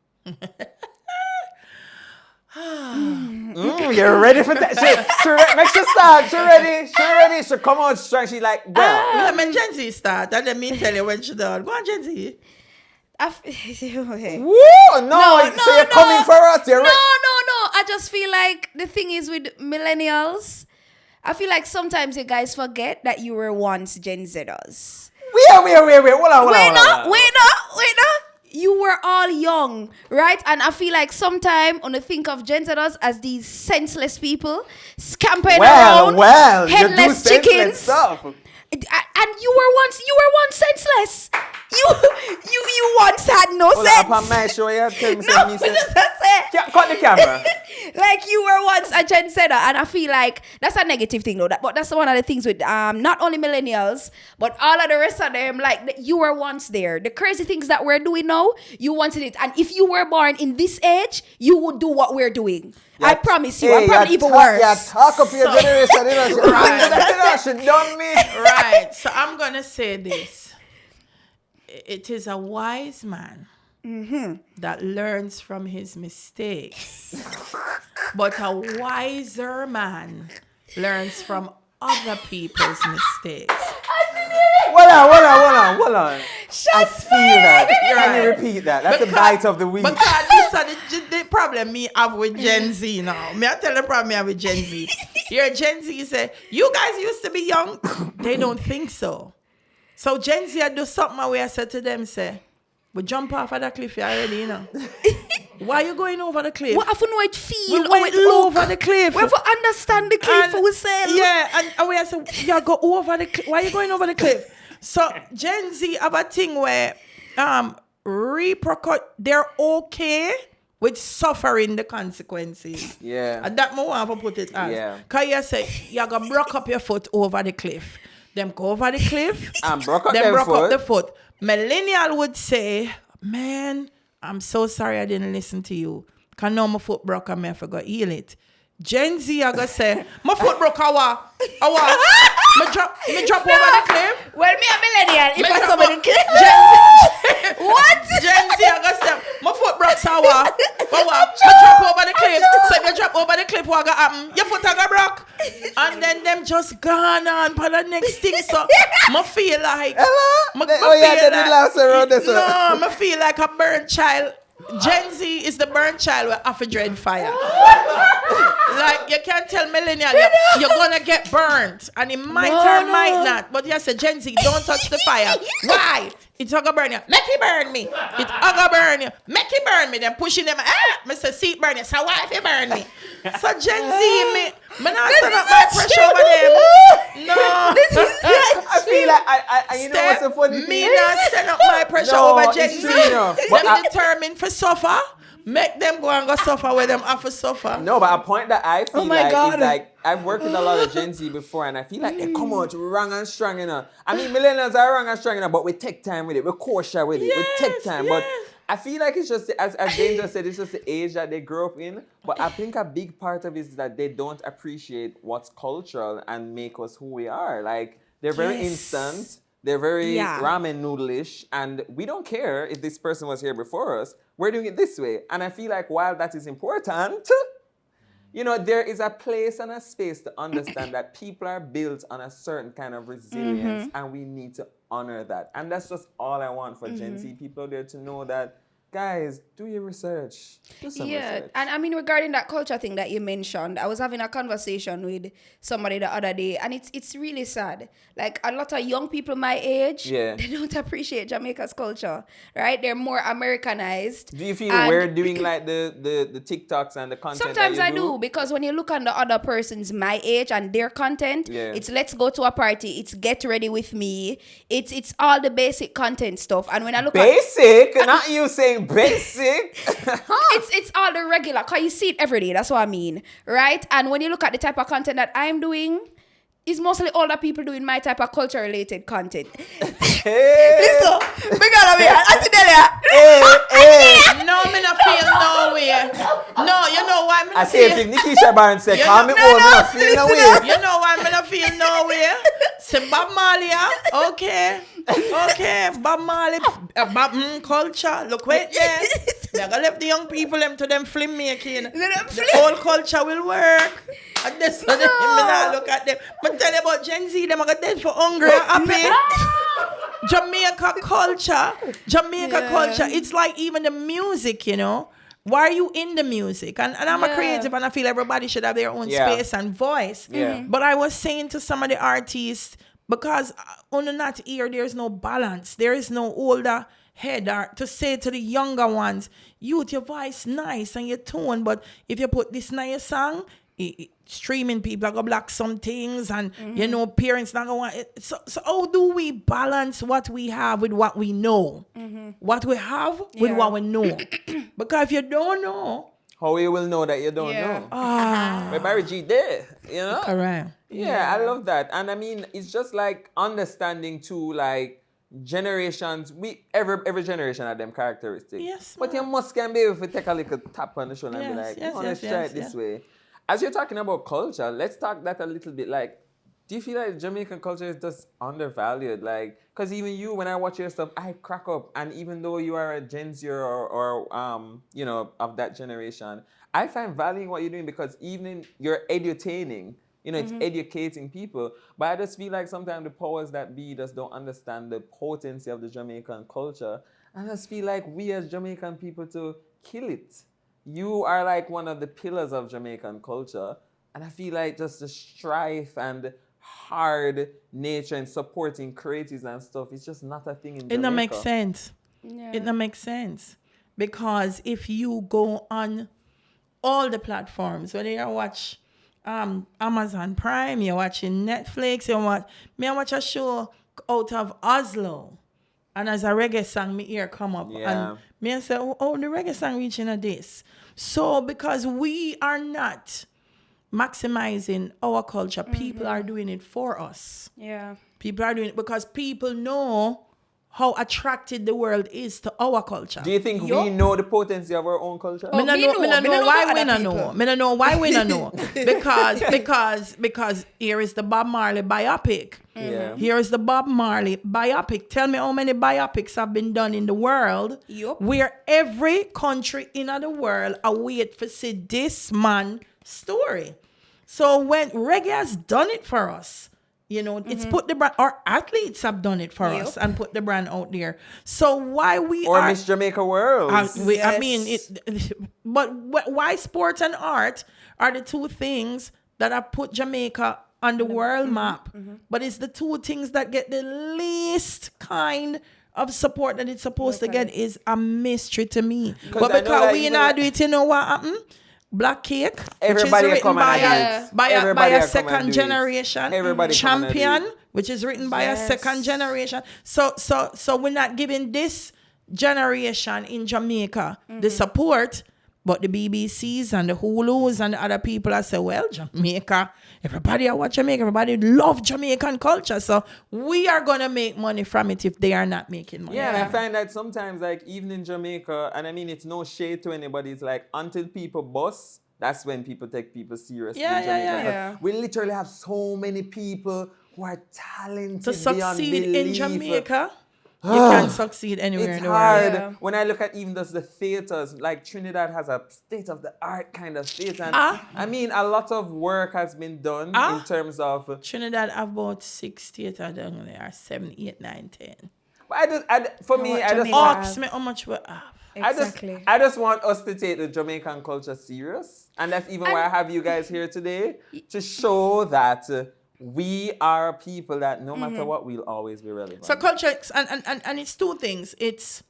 Speaker 4: You're ready for that? She makes you start. She ready. She come out strong. She like, girl.
Speaker 2: Let me Gen Z start, and let me tell you when she done. Go on, Gen Z.
Speaker 3: Okay.
Speaker 4: Woo! No, so you're coming for us.
Speaker 3: No. I just feel like the thing is with millennials, I feel like sometimes you guys forget that you were once Gen Zers.
Speaker 4: Wait. Hold on.
Speaker 3: Wait, no. You were all young, right? And I feel like sometimes when I think of Gen Zers as these senseless people scampering around, headless chickens.
Speaker 4: Stuff.
Speaker 3: And you were once senseless. You once had no sense.
Speaker 4: Upon my show, you tell me
Speaker 3: No,
Speaker 4: cut the camera.
Speaker 3: Like you were once a Gen Zer, and I feel like that's a negative thing, though. But that's one of the things with not only millennials, but all of the rest of them. Like you were once there. The crazy things that we're doing now, you wanted it, and if you were born in this age, you would do what we're doing. I promise you. I probably even worse.
Speaker 4: Yeah, talk up your generation. She done me.
Speaker 2: Right. So I'm gonna say this. It is a wise man that learns from his mistakes. But a wiser man learns from other people's mistakes.
Speaker 4: Hold on. I feel that. Can you repeat that? That's the bite of the week.
Speaker 2: Because this is the problem me have with Gen Z now. Me I tell the problem me have with Gen Z. Your Gen Z say, you guys used to be young. They don't think so. So Gen Z I do something where I said to them, say, we jump off of that cliff already, Why you going over the cliff?
Speaker 3: What have know it feel?
Speaker 2: We went over the cliff.
Speaker 3: We have to understand the cliff for ourselves.
Speaker 2: Yeah, and we say, you go over the cliff. Why are you going over the cliff? So Gen Z have a thing where they're okay with suffering the consequences.
Speaker 4: Yeah.
Speaker 2: And that more want to put it as.
Speaker 4: Yeah.
Speaker 2: Because you say, you're going to broke up your foot over the cliff. Them go over the cliff.
Speaker 4: And broke up
Speaker 2: the foot. Millennial would say, man, I'm so sorry I didn't listen to you. Because now my foot broke and I forgot heal it. Gen Z I go say, my foot broke me drop over the cliff.
Speaker 3: Well, me a millennial. If I somebody cliff. What?
Speaker 2: Gen Z I go say, my foot broke me drop over the cliff. So if you drop over the cliff, what go happen? Your foot go broke. And then them just gone on for the next thing. So I feel like I feel like a burnt child. Gen Z is the burnt child with half a dread fire. Like you can't tell millennial you're gonna get burnt, and it might or might not. But you say Gen Z, don't touch the fire. Why? It's gonna burn you. Make it burn me. It's gonna burn you. Make it burn me. Then pushing them. Mr. Seat burn you. So why if you burn me? So Gen Z, me not set up my pressure over them. No.
Speaker 4: I feel like you know what's the funny thing?
Speaker 2: Me not set up my pressure over Gen Z.
Speaker 4: But
Speaker 2: I'm determined for suffer. Make them go and go suffer where them have to suffer.
Speaker 4: No, but a point that I feel
Speaker 3: God.
Speaker 4: Is like I've worked with a lot of Gen Z before, and I feel like they come out wrong and strong, I mean, millennials are wrong and strong, but we take time with it. We're cautious with it. We take time. But I feel like it's just, as Daindra said, it's just the age that they grew up in. But I think a big part of it is that they don't appreciate what's cultural and make us who we are. Like, they're very instant. They're very ramen noodle-ish, and we don't care if this person was here before us. We're doing it this way. And I feel like while that is important, there is a place and a space to understand that people are built on a certain kind of resilience, and we need to honor that. And that's just all I want for Gen Z people out there to know that, guys, do your research. Do some research.
Speaker 3: And I mean, regarding that culture thing that you mentioned, I was having a conversation with somebody the other day, and it's really sad. Like, a lot of young people my age, they don't appreciate Jamaica's culture, right? They're more Americanized.
Speaker 4: Do you feel we're doing like the TikToks and the content?
Speaker 3: Sometimes I do, because when you look on the other person's my age and their content, it's let's go to a party, it's get ready with me, it's all the basic content stuff. And when I look
Speaker 4: not you saying basic.
Speaker 3: it's all the regular, because you see it every day. That's what I mean, right? And when you look at the type of content that I'm doing, it's mostly older people doing my type of culture-related content.
Speaker 4: Hey.
Speaker 3: Listen, we gotta be Auntie Dahlia.
Speaker 2: No, me not feel no way. No, you know why me
Speaker 4: I
Speaker 2: not
Speaker 4: say
Speaker 2: feel.
Speaker 4: if Nikisha Baron said,
Speaker 2: You
Speaker 4: call
Speaker 2: know-
Speaker 4: me old, me not feel no way.
Speaker 2: You know why me not feel no way. Say Bob Marley, yeah? Okay, Bob Marley, Bob culture. Look, wait there. They're gonna let the young people them to them film making. The old culture will work. And this so me not look at them. But tell you about Gen Z, them are gonna dead for hungry and happy. Jamaica culture. It's like even the music, you know. Why are you in the music? And I'm a creative and I feel everybody should have their own space and voice.
Speaker 4: Yeah.
Speaker 2: But I was saying to some of the artists, because on the not here, there's no balance. There is no older head or to say to the younger ones, youth, your voice nice and your tone, but if you put this in your song, streaming people are gonna block some things and you know parents not gonna want it. So how do we balance what we have with what we know? What we have with what we know? Because if you don't know,
Speaker 4: How you will know that you don't know? But Barry G there, you know?
Speaker 2: correct.
Speaker 4: Yeah, I love that. And I mean, it's just like understanding too, like generations. Every generation have them characteristics.
Speaker 2: Yes,
Speaker 4: But you must can be able to take a little tap on the shoulder and be like, let's try it this way. As you're talking about culture, let's talk that a little bit. Like, do you feel like Jamaican culture is just undervalued? Like, because even you, when I watch your stuff, I crack up. And even though you are a Gen Z or you know, of that generation, I find value in what you're doing because even you're edutaining. You know, it's educating people. But I just feel like sometimes the powers that be just don't understand the potency of the Jamaican culture. I just feel like we as Jamaican people to kill it. You are like one of the pillars of Jamaican culture. And I feel like just the strife and hard nature and supporting creatives and stuff, it's just not a thing in Jamaica.
Speaker 2: It don't make sense.
Speaker 3: Yeah.
Speaker 2: It don't make sense. Because if you go on all the platforms, whether you watch Amazon Prime, you're watching Netflix, I watch a show out of Oslo. And as a reggae song, me ear come up. And me say, oh, the reggae song reaching a this. So because we are not maximizing our culture, people are doing it for us.
Speaker 3: Yeah.
Speaker 2: People are doing it because people know how attracted the world is to our culture.
Speaker 4: Do you think we know the potency of our own culture?
Speaker 2: Me no know why we don't know. Me no know why we don't know. Because here is the Bob Marley biopic.
Speaker 4: Yeah.
Speaker 2: Here is the Bob Marley biopic. Tell me how many biopics have been done in the world where every country in the world await to see this man story. So when reggae has done it for us, you know, it's put the brand, our athletes have done it for us and put the brand out there. So why we
Speaker 4: or Miss Jamaica World?
Speaker 2: I mean, but why sports and art are the two things that have put Jamaica on the world map? But it's the two things that get the least kind of support that it's supposed to get is a mystery to me. But because we not do it, you know what happened? Black Cake,
Speaker 4: everybody
Speaker 2: which is written by a second generation. Champion, which is written by a second generation. So we're not giving this generation in Jamaica the support, but the BBCs and the Hulus and the other people are say, well, Jamaica, everybody watch Jamaica, everybody love Jamaican culture. So we are gonna make money from it if they are not making money.
Speaker 4: Yeah, and I find that sometimes, like, even in Jamaica, and I mean, it's no shade to anybody, it's like, until people bust, that's when people take people seriously in Jamaica.
Speaker 3: Yeah.
Speaker 4: We literally have so many people who are talented
Speaker 2: To
Speaker 4: beyond
Speaker 2: succeed
Speaker 4: belief.
Speaker 2: in Jamaica, you can succeed anywhere
Speaker 4: It's
Speaker 2: in the world.
Speaker 4: hard.
Speaker 3: Yeah.
Speaker 4: When I look at even just the theaters, like Trinidad has a state-of-the-art kind of theater. And I mean, a lot of work has been done in terms of...
Speaker 2: Trinidad have about 6 theaters down there, 7, 8, 9, 10.
Speaker 4: But I just
Speaker 2: Ox me how much we have.
Speaker 3: Exactly.
Speaker 4: I just want us to take the Jamaican culture serious. And that's even why I have you guys here today, to show that we are people that no matter what, we'll always be relevant.
Speaker 2: So culture, and it's two things. It's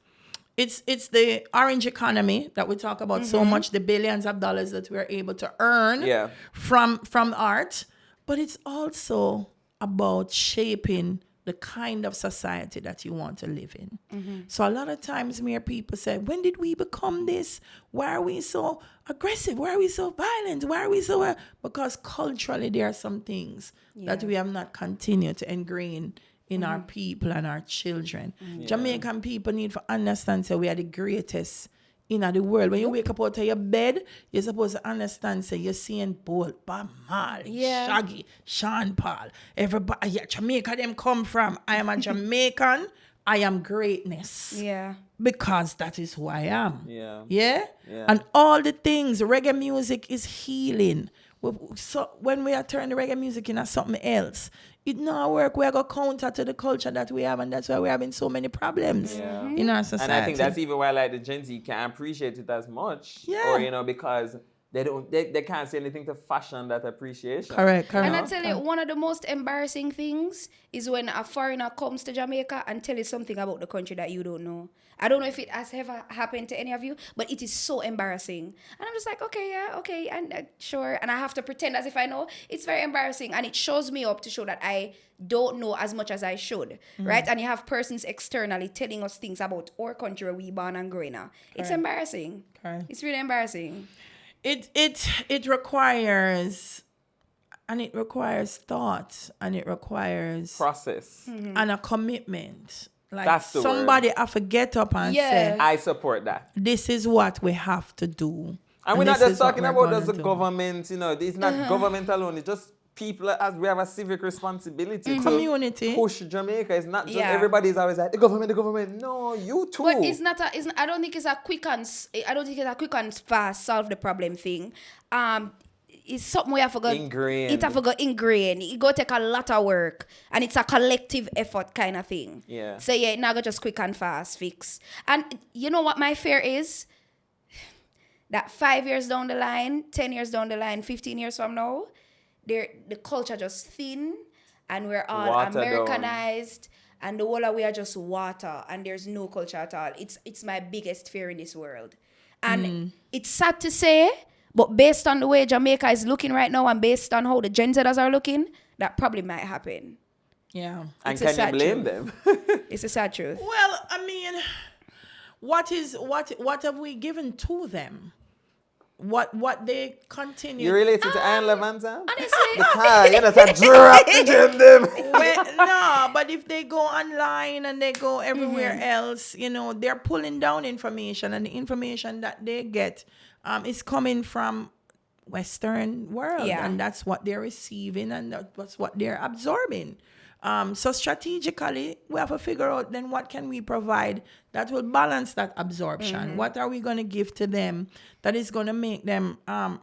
Speaker 2: the orange economy that we talk about so much, the billions of dollars that we're able to earn from art. But it's also about shaping the kind of society that you want to live in. So a lot of times mere people say, when did we become this? Why are we so aggressive? Why are we so violent? Why are we so... Because culturally there are some things that we have not continued to ingrain in our people and our children. Jamaican people need to understand that we are the greatest in the world. When you wake up out of your bed, you're supposed to understand, say, you're seeing Bolt, Bob Marley, Shaggy, Sean Paul, everybody, Jamaica them come from. I am a Jamaican. I am greatness.
Speaker 3: Yeah.
Speaker 2: Because that is who I am.
Speaker 4: Yeah.
Speaker 2: Yeah?
Speaker 4: Yeah.
Speaker 2: And all the things, reggae music is healing. So when we are turning reggae music into something else, it not work. We are going to counter to the culture that we have, and that's why we're having so many problems in our society.
Speaker 4: And I think that's even why like the Gen Z can't appreciate it as much.
Speaker 2: Yeah.
Speaker 4: Or, you know, because they can't say anything to fashion that appreciation.
Speaker 2: Correct.
Speaker 3: And I tell you, one of the most embarrassing things is when a foreigner comes to Jamaica and tell you something about the country that you don't know. I don't know if it has ever happened to any of you, but it is so embarrassing. And I'm just like, okay, and sure. And I have to pretend as if I know. It's very embarrassing. And it shows me up to show that I don't know as much as I should, right? And you have persons externally telling us things about our country where we born and growing up. It's embarrassing.
Speaker 2: Correct.
Speaker 3: It's really embarrassing.
Speaker 2: It requires, and it requires thought, and it requires
Speaker 4: Process.
Speaker 2: and a commitment. Like
Speaker 4: That's the
Speaker 2: somebody have to get up and say,
Speaker 4: I support that.
Speaker 2: this is what we have to do.
Speaker 4: And we're not
Speaker 2: this
Speaker 4: just
Speaker 2: is what
Speaker 4: talking
Speaker 2: we're
Speaker 4: about
Speaker 2: gonna
Speaker 4: just the
Speaker 2: do.
Speaker 4: government, you know, it's not government alone, it's just people as we have a civic responsibility to
Speaker 2: Community.
Speaker 4: push Jamaica. It's not just
Speaker 3: everybody's
Speaker 4: always like the government. No, you too.
Speaker 3: But I don't think it's a quick and fast solve the problem thing. It's something we have to go
Speaker 4: ingrained.
Speaker 3: It have to go ingrained. It go take a lot of work, and it's a collective effort kind of thing.
Speaker 4: Yeah.
Speaker 3: So it not go just quick and fast fix. And you know what my fear is? That 5 years down the line, 10 years down the line, 15 years from now, the culture just thin, and we're all
Speaker 4: Watered
Speaker 3: Americanized, and the whole of we are just water, and there's no culture at all. It's my biggest fear in this world. And it's sad to say, but based on the way Jamaica is looking right now, and based on how the Gen Zers are looking, that probably might happen.
Speaker 2: Yeah.
Speaker 4: And
Speaker 3: It's a
Speaker 4: can you
Speaker 3: sad
Speaker 4: blame
Speaker 3: truth.
Speaker 4: them?
Speaker 3: It's a sad truth.
Speaker 2: Well, I mean, what have we given to them? What they continue.
Speaker 4: You related to Iron Levanza?
Speaker 3: Honestly,
Speaker 4: You know, it's a drop the gem them.
Speaker 2: No, but if they go online and they go everywhere else, you know, they're pulling down information, and the information that they get is coming from Western world, and that's what they're receiving, and that's what they're absorbing. So strategically, we have to figure out then what can we provide that will balance that absorption. What are we going to give to them that is going to make them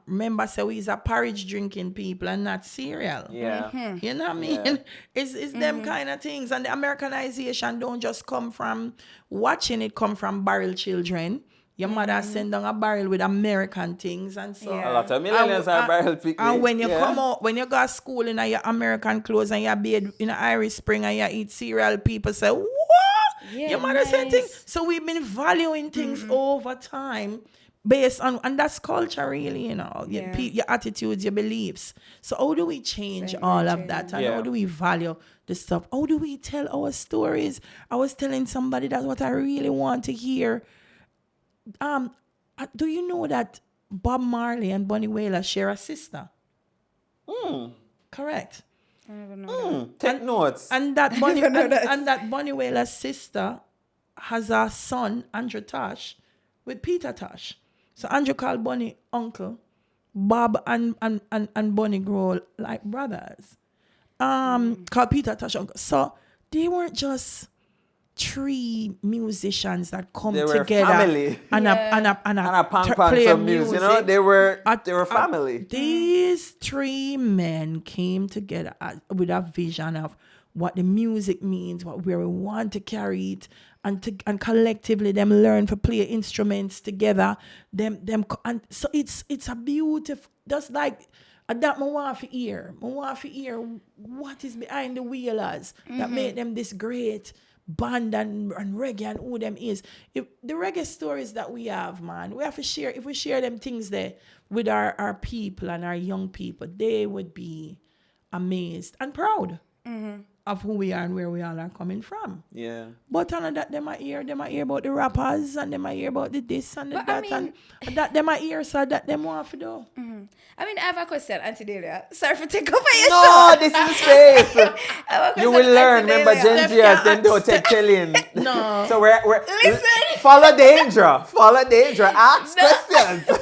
Speaker 2: remember, say we's a porridge drinking people and not cereal.
Speaker 4: Yeah.
Speaker 2: You know what I mean?
Speaker 4: Yeah.
Speaker 2: It's them kind of things. And the Americanization don't just come from watching it, come from barrel children. Your mother send down a barrel with American things, and so
Speaker 4: A lot of millennials are barrel picnic.
Speaker 2: and when you come out, when you go to school in your American clothes and you bathe in Irish Spring and you eat cereal, people say, what?
Speaker 3: Yeah,
Speaker 2: Your mother said
Speaker 3: nice.
Speaker 2: things. So we've been valuing things over time based on, and that's culture really, you know, your attitudes, your beliefs. So how do we change all of that? And how do we value the stuff? How do we tell our stories? I was telling somebody that's what I really want to hear. Do you know that Bob Marley and Bunny Wailer share a sister? Correct.
Speaker 3: I don't know.
Speaker 4: Take notes.
Speaker 2: And that Bunny and that Bunny Wailer's sister has a son, Andrew Tosh, with Peter Tosh. So Andrew called Bunny uncle. Bob and Bunny grow like brothers. Called Peter Tosh uncle. So they weren't just three musicians that come
Speaker 4: They were
Speaker 2: together
Speaker 4: family.
Speaker 2: and
Speaker 4: a punk
Speaker 2: play
Speaker 4: some music. You know, they were family.
Speaker 2: These three men came together with a vision of what the music means, where we want to carry it, and collectively them learn to play instruments together. And so it's a beautiful, just like that. I want to hear what is behind the wheelers that made them this great band and reggae and who them is. If the reggae stories that we have, man, we have to share. If we share them things there with our people and our young people, they would be amazed and proud of who we are and where we all are coming from.
Speaker 4: Yeah.
Speaker 2: But none of that them I hear about the rappers and them I hear about the this and the that and that them I hear so that them want to do.
Speaker 3: I mean, I have a question, Auntie Dahlia. Sorry for taking over your
Speaker 4: No,
Speaker 3: show.
Speaker 4: this is the space.
Speaker 3: I have a
Speaker 4: You
Speaker 3: question,
Speaker 4: will learn.
Speaker 3: Auntie
Speaker 4: Remember,
Speaker 3: Dahlia.
Speaker 4: Gen Zers, them don't take telling.
Speaker 2: No.
Speaker 4: So we're
Speaker 3: Listen.
Speaker 4: follow Daindra. Follow Daindra. Ask questions.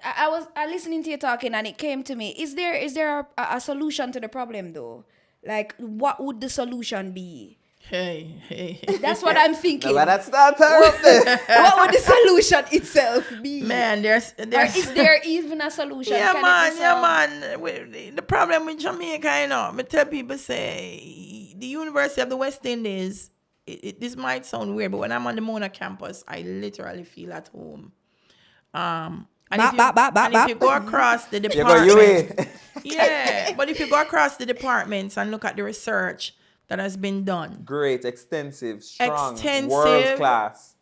Speaker 3: I was listening to you talking, and it came to me. Is there a solution to the problem though? Like, what would the solution be?
Speaker 2: Hey.
Speaker 3: That's what I'm thinking.
Speaker 4: No, but that's not her up there.
Speaker 3: What would the solution itself be?
Speaker 2: Man, there's
Speaker 3: Or is there even a solution?
Speaker 2: Yeah,
Speaker 3: Can
Speaker 2: man,
Speaker 3: it be solved?
Speaker 2: The problem with Jamaica, you know, I tell people say the University of the West Indies, this might sound weird, but when I'm on the Mona campus, I literally feel at home. And if you go across the departments, yeah, but if you go across the departments and look at the research that has been done,
Speaker 4: Great, extensive, strong, world class,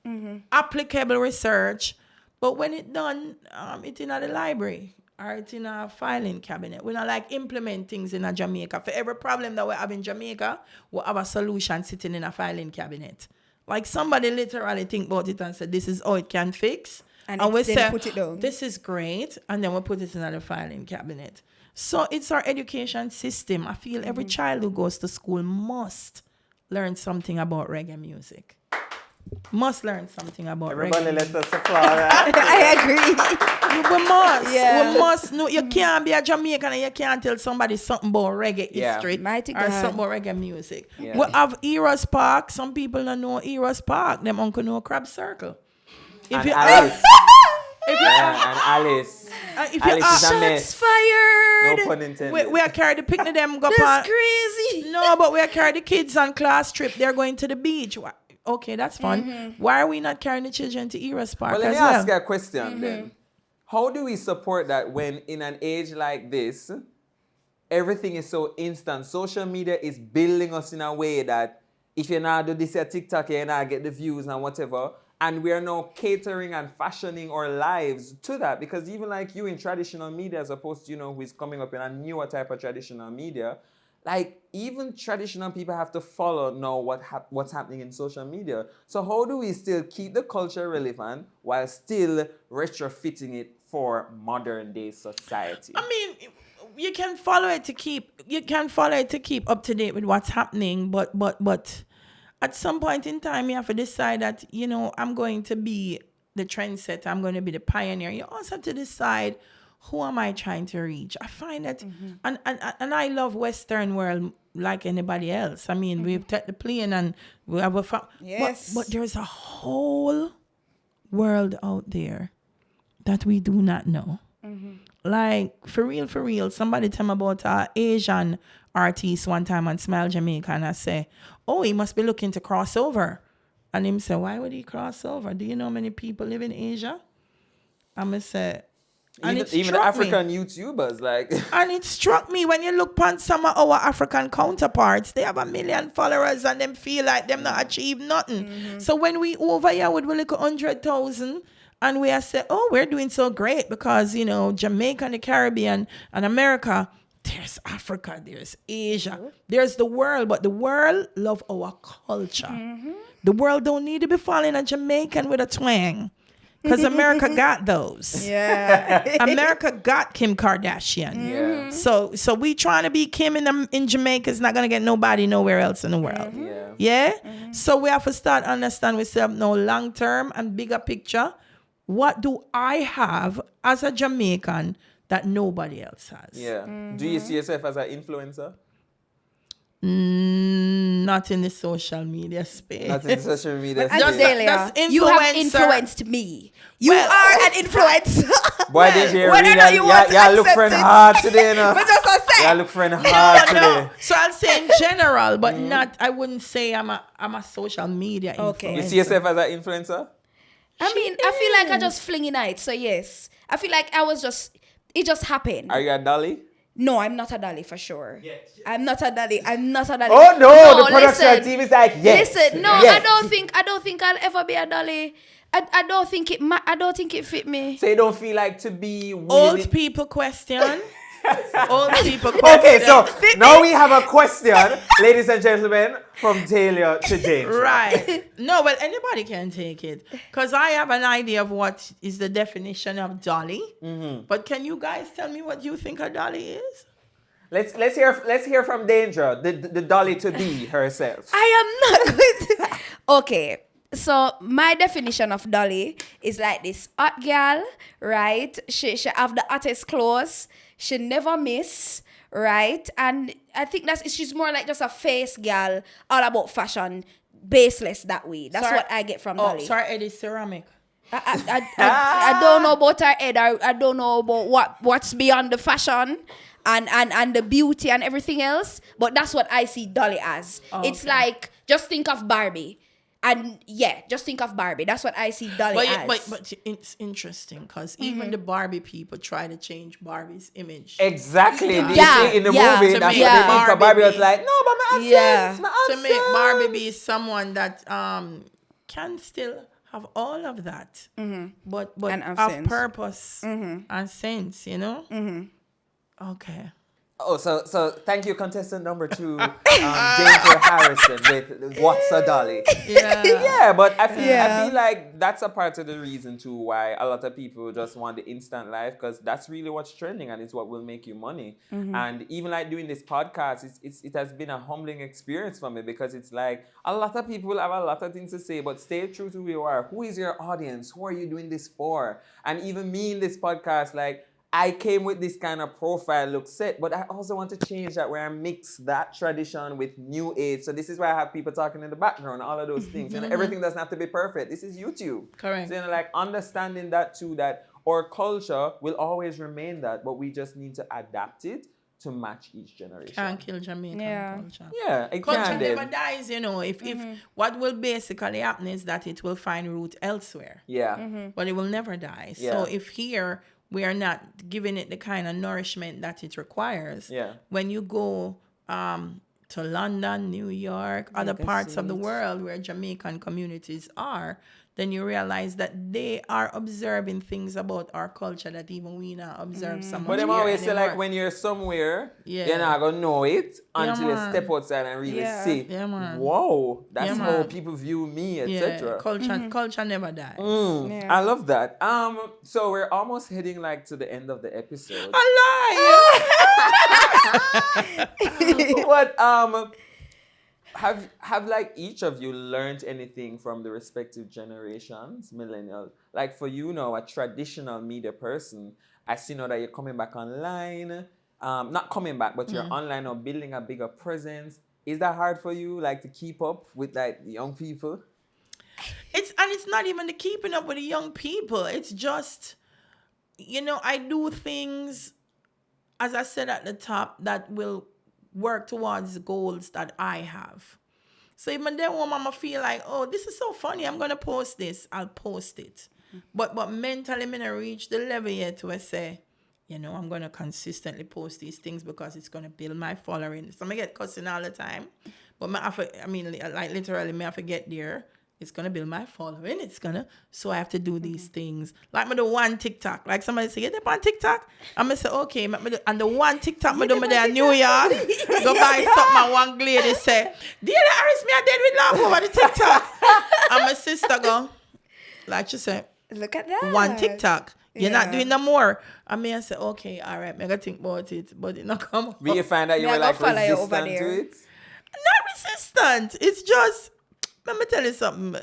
Speaker 2: applicable research, but when it's done, it's in the library or it's in a filing cabinet. We don't like implement things in a Jamaica. For every problem that we have in Jamaica, we have a solution sitting in a filing cabinet. Like somebody literally think about it and say, this is how it can fix. And we say,
Speaker 3: put it down.
Speaker 2: this is great, and then we put it in the filing cabinet. So it's our education system. I feel every child who goes to school must learn something about reggae music. Must learn something about
Speaker 4: everybody
Speaker 2: reggae
Speaker 4: let us applaud. Right?
Speaker 3: I agree.
Speaker 2: We must.
Speaker 3: Yeah.
Speaker 2: We must know. You can't be a Jamaican and you can't tell somebody something about reggae history
Speaker 3: Mighty
Speaker 2: or
Speaker 3: God.
Speaker 2: something about reggae music.
Speaker 4: Yeah.
Speaker 2: We have Eros Park. Some people don't know Eros Park. Them uncle know Crab Circle.
Speaker 4: And Alice.
Speaker 2: If you
Speaker 4: And Alice.
Speaker 2: if you
Speaker 4: Alice is a
Speaker 3: Shots
Speaker 4: mess.
Speaker 3: fired.
Speaker 4: No pun intended.
Speaker 2: we are carry the picnic them go
Speaker 3: That's
Speaker 2: on.
Speaker 3: crazy.
Speaker 2: No, but we are carry the kids on class trip. They're going to the beach. Okay, that's fun. Why are we not carrying the children to Eros Park
Speaker 4: Well, let
Speaker 2: as
Speaker 4: me
Speaker 2: well?
Speaker 4: ask you a question then. How do we support that when in an age like this, everything is so instant? Social media is building us in a way that if you now do this at TikTok, you now get the views and whatever. And we are now catering and fashioning our lives to that. Because even like you in traditional media, as opposed to, who is coming up in a newer type of traditional media, like even traditional people have to follow now what's happening in social media. So how do we still keep the culture relevant while still retrofitting it for modern day society?
Speaker 2: I mean, you can follow it to keep up to date with what's happening, but at some point in time you have to decide that, I'm going to be the trendsetter, I'm going to be the pioneer. You also have to decide, who am I trying to reach? I find that, and I love Western world like anybody else. I mean, we've taken the plane and we have
Speaker 3: Yes.
Speaker 2: but there's a whole world out there that we do not know. Like, for real, somebody tell me about an Asian artist one time on Smile Jamaica, and I say, oh, he must be looking to cross over. And him say, why would he cross over? Do you know many people live in Asia? I'm going to say, and
Speaker 4: Even the African YouTubers, like...
Speaker 2: And it struck me when you look upon some of our African counterparts, they have 1 million followers and them feel like them not achieve nothing. So when we over here with like 100,000 and we are say, oh, we're doing so great because, Jamaica and the Caribbean and America, there's Africa, there's Asia, there's the world, but the world love our culture. The world don't need to be following a Jamaican with a twang. Because America got those.
Speaker 3: Yeah.
Speaker 2: America got Kim Kardashian.
Speaker 4: Yeah.
Speaker 2: So we trying to be Kim in Jamaica is not going to get nobody nowhere else in the world. Yeah? So we have to start understand ourselves now long term and bigger picture. What do I have as a Jamaican that nobody else has?
Speaker 4: Yeah. Do you see yourself as an influencer?
Speaker 2: Not in the social media space.
Speaker 4: Not in social media.
Speaker 3: Auntie
Speaker 4: space.
Speaker 3: Dahlia,
Speaker 2: that's
Speaker 3: you have
Speaker 2: influencer.
Speaker 3: influenced me. You
Speaker 2: Well,
Speaker 3: are an influence.
Speaker 4: Boy, this year,
Speaker 3: whether or not you want to
Speaker 4: yeah, look
Speaker 3: accept
Speaker 4: friend
Speaker 3: it.
Speaker 4: hard today, no?
Speaker 3: But just I say.
Speaker 4: Yeah, look friend hard today.
Speaker 2: No. So I'll say in general, but not. I wouldn't say I'm a social media influencer.
Speaker 3: Okay.
Speaker 4: You see yourself as an influencer?
Speaker 3: I mean, I feel like I just flinging it. So yes, I feel like it just happened.
Speaker 4: Are you a dolly?
Speaker 3: No, I'm not a dolly for sure.
Speaker 1: Yes.
Speaker 3: I'm not a dolly.
Speaker 4: Oh no, the production
Speaker 3: listen,
Speaker 4: team is like, yes.
Speaker 3: Listen, no,
Speaker 4: yes.
Speaker 3: I don't think I'll ever be a dolly. I don't think it fit me.
Speaker 4: So you don't feel like to be
Speaker 2: Old
Speaker 4: willing-
Speaker 2: people question. Old people
Speaker 4: Okay, so
Speaker 2: question.
Speaker 4: now we have a question, ladies and gentlemen, from Dahlia to Daindra.
Speaker 2: Right. No, well, anybody can take it. Because I have an idea of what is the definition of dolly. But can you guys tell me what you think a dolly is?
Speaker 4: Let's hear from Daindra, the dolly to be herself.
Speaker 3: I am not going to. Okay. So my definition of dolly is like this hot girl, right? She have the hottest clothes. She never miss, right? And I think she's more like just a face girl, all about fashion, baseless that way. That's what I get from dolly.
Speaker 2: Sorry, Eddie Ceramic.
Speaker 3: I don't know about her head. I don't know about what's beyond the fashion and the beauty and everything else. But that's what I see dolly as. It's like, just think of Barbie. And yeah, just think of Barbie. That's what I see dolly as.
Speaker 2: But it's interesting because even the Barbie people try to change Barbie's image.
Speaker 4: Exactly.
Speaker 3: Yeah.
Speaker 4: You see in the movie,
Speaker 2: To
Speaker 4: that's
Speaker 2: make
Speaker 4: what they think of Barbie.
Speaker 2: Barbie
Speaker 4: Was like, no, but my absence,
Speaker 2: To make Barbie be someone that can still have all of that, but
Speaker 3: And
Speaker 2: have
Speaker 3: sense.
Speaker 2: purpose and sense, you know? Okay.
Speaker 4: Oh, so thank you, contestant number 2, Dahlia Harrison with What's a Dolly?
Speaker 2: Yeah.
Speaker 4: Yeah, but I feel like that's a part of the reason too why a lot of people just want the instant life, because that's really what's trending and it's what will make you money. And even like doing this podcast, it has been a humbling experience for me, because it's like a lot of people have a lot of things to say, but stay true to who you are. Who is your audience? Who are you doing this for? And even me in this podcast, like, I came with this kind of profile look set, but I also want to change that, where I mix that tradition with new age. So this is why I have people talking in the background, all of those things. And everything doesn't have to be perfect. This is YouTube.
Speaker 2: Correct.
Speaker 4: So, you know, like understanding that too, that our culture will always remain that, but we just need to adapt it to match each generation.
Speaker 2: Can't kill Jamaican culture.
Speaker 4: Yeah, it
Speaker 2: Culture
Speaker 4: can.
Speaker 2: never dies, you know. If what will basically happen is that it will find root elsewhere.
Speaker 4: Yeah.
Speaker 2: But it will never die.
Speaker 4: Yeah.
Speaker 2: So if here we are not giving it the kind of nourishment that it requires, when you go to London, New York, other parts of the world where Jamaican communities are, then you realize that they are observing things about our culture that even we not observe so much.
Speaker 4: But them always say, like, when you're somewhere, you're not going to know it until you step outside and really see, whoa, that's how people view me, etc.
Speaker 2: Culture never dies.
Speaker 4: I love that. So we're almost heading, like, to the end of the episode.
Speaker 2: A lie!
Speaker 4: But, have like each of you learned anything from the respective generations, millennial? Like for you now, a traditional media person, I see now that you're coming back online. Not coming back, but you're online or building a bigger presence. Is that hard for you, like to keep up with like the young people?
Speaker 2: It's not even the keeping up with the young people. It's just, you know, I do things, as I said at the top, that will work towards the goals that I have. So even then when Mama feel like, oh, this is so funny, I'm gonna post this, I'll post it. But mentally I'm gonna reach the level yet where I say, you know, I'm gonna consistently post these things because it's gonna build my following. So I get cussing all the time. But literally I have to get there. It's going to build my following. So I have to do these things. Like, I do one TikTok. Like, somebody say, get up on TikTok. I'm going to say, okay. And the one TikTok I do there in New York, go buy something, and one lady say, Dahlia Harris, me I dead with love over the TikTok. And my sister go, like she said,
Speaker 3: look at that.
Speaker 2: One TikTok. You're not doing no more. I mean, I say, okay, all right, I got to think about it, but it not come up.
Speaker 4: Will you find out you were like resistant to it?
Speaker 2: Not resistant. It's just, let me tell you something.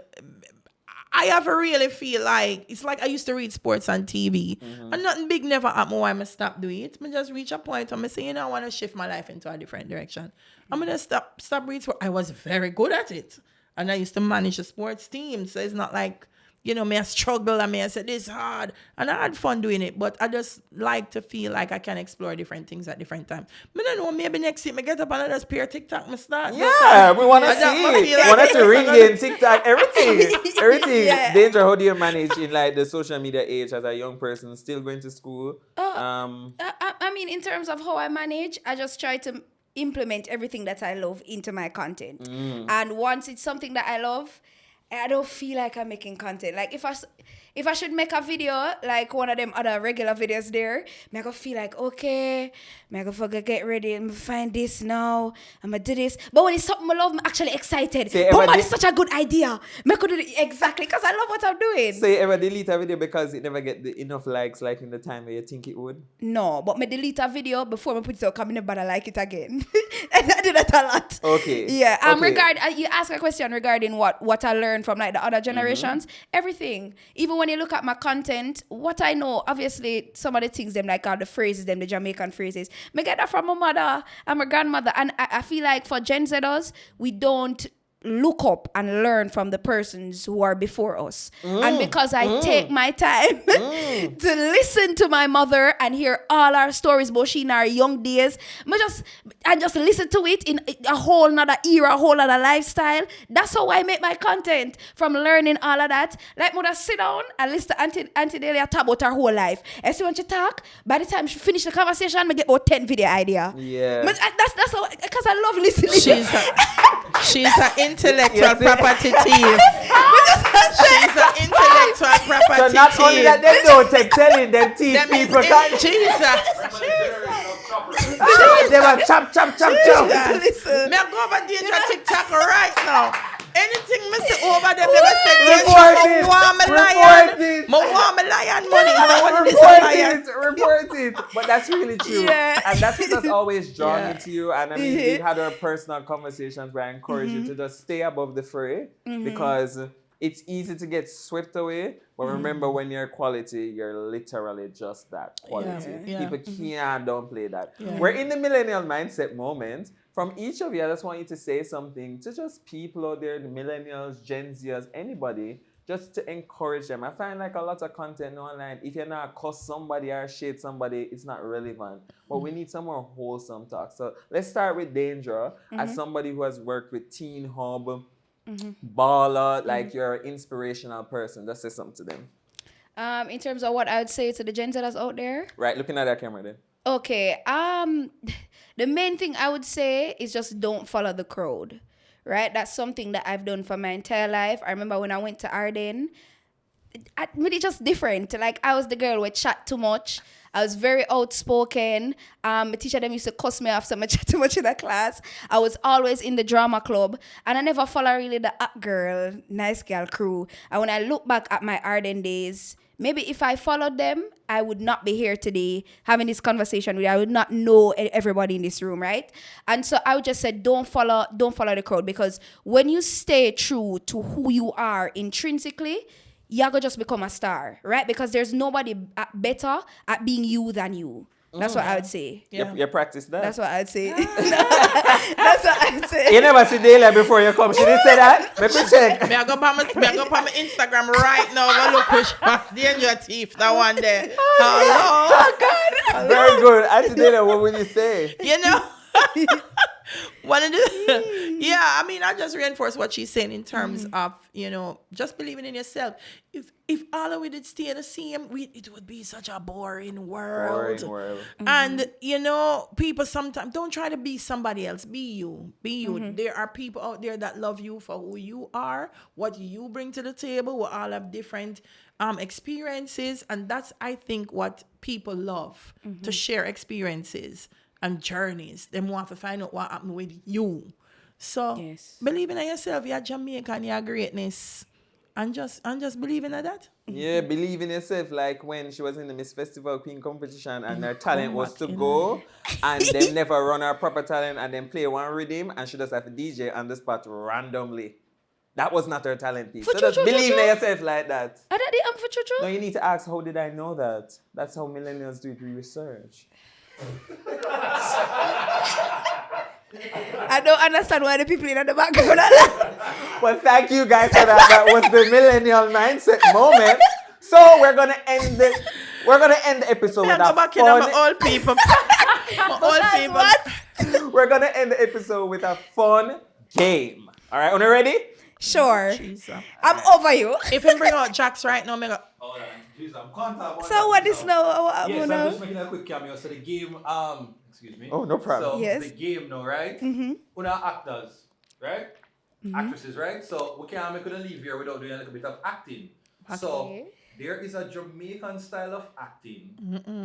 Speaker 2: I have to really feel like, it's like I used to read sports on TV. And nothing big never happened why I stop doing it. I just reach a point and I say, you know, I want to shift my life into a different direction. I'm going to stop reading sports. I was very good at it. And I used to manage a sports team. So it's not like, you know, me I struggle and me I said, this is hard. And I had fun doing it. But I just like to feel like I can explore different things at different times. I don't know, maybe next week I get up and I just peer TikTok and start.
Speaker 4: Yeah, we want to see it. We want to ring in TikTok, everything. Everything.
Speaker 3: Yeah.
Speaker 4: Daindra, how do you manage in like the social media age as a young person still going to school?
Speaker 3: I mean, in terms of how I manage, I just try to implement everything that I love into my content. And once it's something that I love, I don't feel like I'm making content. Like if I should make a video like one of them other regular videos there, I go feel like, okay, I go forget get ready, I'm find this now, I'm gonna do this. But when it's something I love, I'm actually excited. But man, it's such a good idea. I could do it exactly because I love what I'm doing.
Speaker 4: So you ever delete a video because it never get enough likes like in the time where you think it would?
Speaker 3: No, but me delete a video before I put it out, come in but I like it again. And I do that a lot.
Speaker 4: Okay.
Speaker 3: Yeah.
Speaker 4: Okay.
Speaker 3: You ask a question regarding what I learned from like the other generations. Everything. Even when you look at my content, what I know, obviously some of the things them like are the phrases, them the Jamaican phrases. Me get that from my mother and my grandmother. And I feel like for Gen Zers, we don't look up and learn from the persons who are before us. And because I take my time to listen to my mother and hear all our stories about she in our young days, I just listen to it in a whole nother era, a whole other lifestyle. That's how I make my content, from learning all of that. Like mother sit down and listen to Auntie Dahlia talk about her whole life. And so when she talk, by the time she finish the conversation, I get about 10 video idea.
Speaker 4: Yeah.
Speaker 3: But that's how, because I love listening.
Speaker 2: She's an intellectual property thief. She's an intellectual property thief.
Speaker 4: So not only that, they don't take telling them thief people.
Speaker 2: Jesus.
Speaker 4: They were chop.
Speaker 2: Listen. Me go over Daindra TikTok right now. Anything me say over them, they will say,
Speaker 4: report it.
Speaker 2: warm lion money.
Speaker 4: Report it. But that's really true.
Speaker 3: Yeah.
Speaker 4: And that's what has always drawn me to you. And I mean, we've had our personal conversations where I encourage you to just stay above the fray because it's easy to get swept away. But remember, when you're quality, you're literally just that quality.
Speaker 2: Yeah.
Speaker 4: People can't downplay that. Yeah. We're in the millennial mindset moment. From each of you, I just want you to say something to just people out there, the millennials, Gen Zers, anybody, just to encourage them. I find like a lot of content online, if you're not cuss somebody or shade somebody, it's not relevant. But we need some more wholesome talk. So let's start with Daindra, as somebody who has worked with Teen Hub, Balla, like you're an inspirational person. Just say something to them.
Speaker 3: In terms of what I would say to the Gen Zers out there.
Speaker 4: Right, looking at that camera then.
Speaker 3: Okay. The main thing I would say is just don't follow the crowd, right? That's something that I've done for my entire life. I remember when I went to Arden, it's just different. Like, I was the girl who chat too much. I was very outspoken. My teacher them used to cuss me off so much too much in the class. I was always in the drama club. And I never follow really the girl, nice girl crew. And when I look back at my Arden days, maybe if I followed them, I would not be here today having this conversation with you. I would not know everybody in this room, right? And so I would just say, don't follow the crowd, because when you stay true to who you are intrinsically, you're going to just become a star, right? Because there's nobody better at being you than you. That's what I would say.
Speaker 4: Yeah. You practice that?
Speaker 3: That's what I'd say. That's what I'd say.
Speaker 4: You never see Dahlia before you come. She didn't say that? Let me check.
Speaker 2: Me I go on my Instagram right now. Look which Daindra thief that one there. Hello.
Speaker 3: Oh, God.
Speaker 4: Hello. Very good. Auntie Dahlia, what will you say?
Speaker 2: You know? I mean, I just reinforce what she's saying in terms of, just believing in yourself. If all of we did stay the same, it would be such a boring world. And, people sometimes don't try to be somebody else. Be you. There are people out there that love you for who you are, what you bring to the table. We all have different experiences. And that's, I think, what people love, to share experiences and journeys. They want to find out what happened with you. So believing in yourself, you're Jamaican, you're greatness. And just believing in that.
Speaker 4: Yeah, believe in yourself. Like when she was in the Miss Festival Queen competition and her talent was to go and them never run her proper talent and then play one rhythm and she just have a DJ on the spot randomly. That was not her talent piece. So just believe in yourself like that.
Speaker 3: Are that the for Chuchu?
Speaker 4: No, you need to ask, how did I know that? That's how millennials do it, we research.
Speaker 3: I don't understand why the people in the background are
Speaker 4: Well, thank you guys for that. That was the millennial mindset moment. So we're gonna end the episode with a fun.
Speaker 2: Old people.
Speaker 4: We're gonna end the episode with a fun game. All right, are you ready?
Speaker 3: Sure.
Speaker 2: Jesus.
Speaker 3: I'm over you.
Speaker 2: If you bring out Jax right now, I'm
Speaker 3: So what is now?
Speaker 5: Yes, I'm just making a quick cameo. So the game, excuse me.
Speaker 4: Oh, no problem.
Speaker 5: So
Speaker 3: Yes.
Speaker 5: the game now, right? Una actors, right? actresses, right? So we couldn't leave here without doing a little bit of acting. So there is a Jamaican style of acting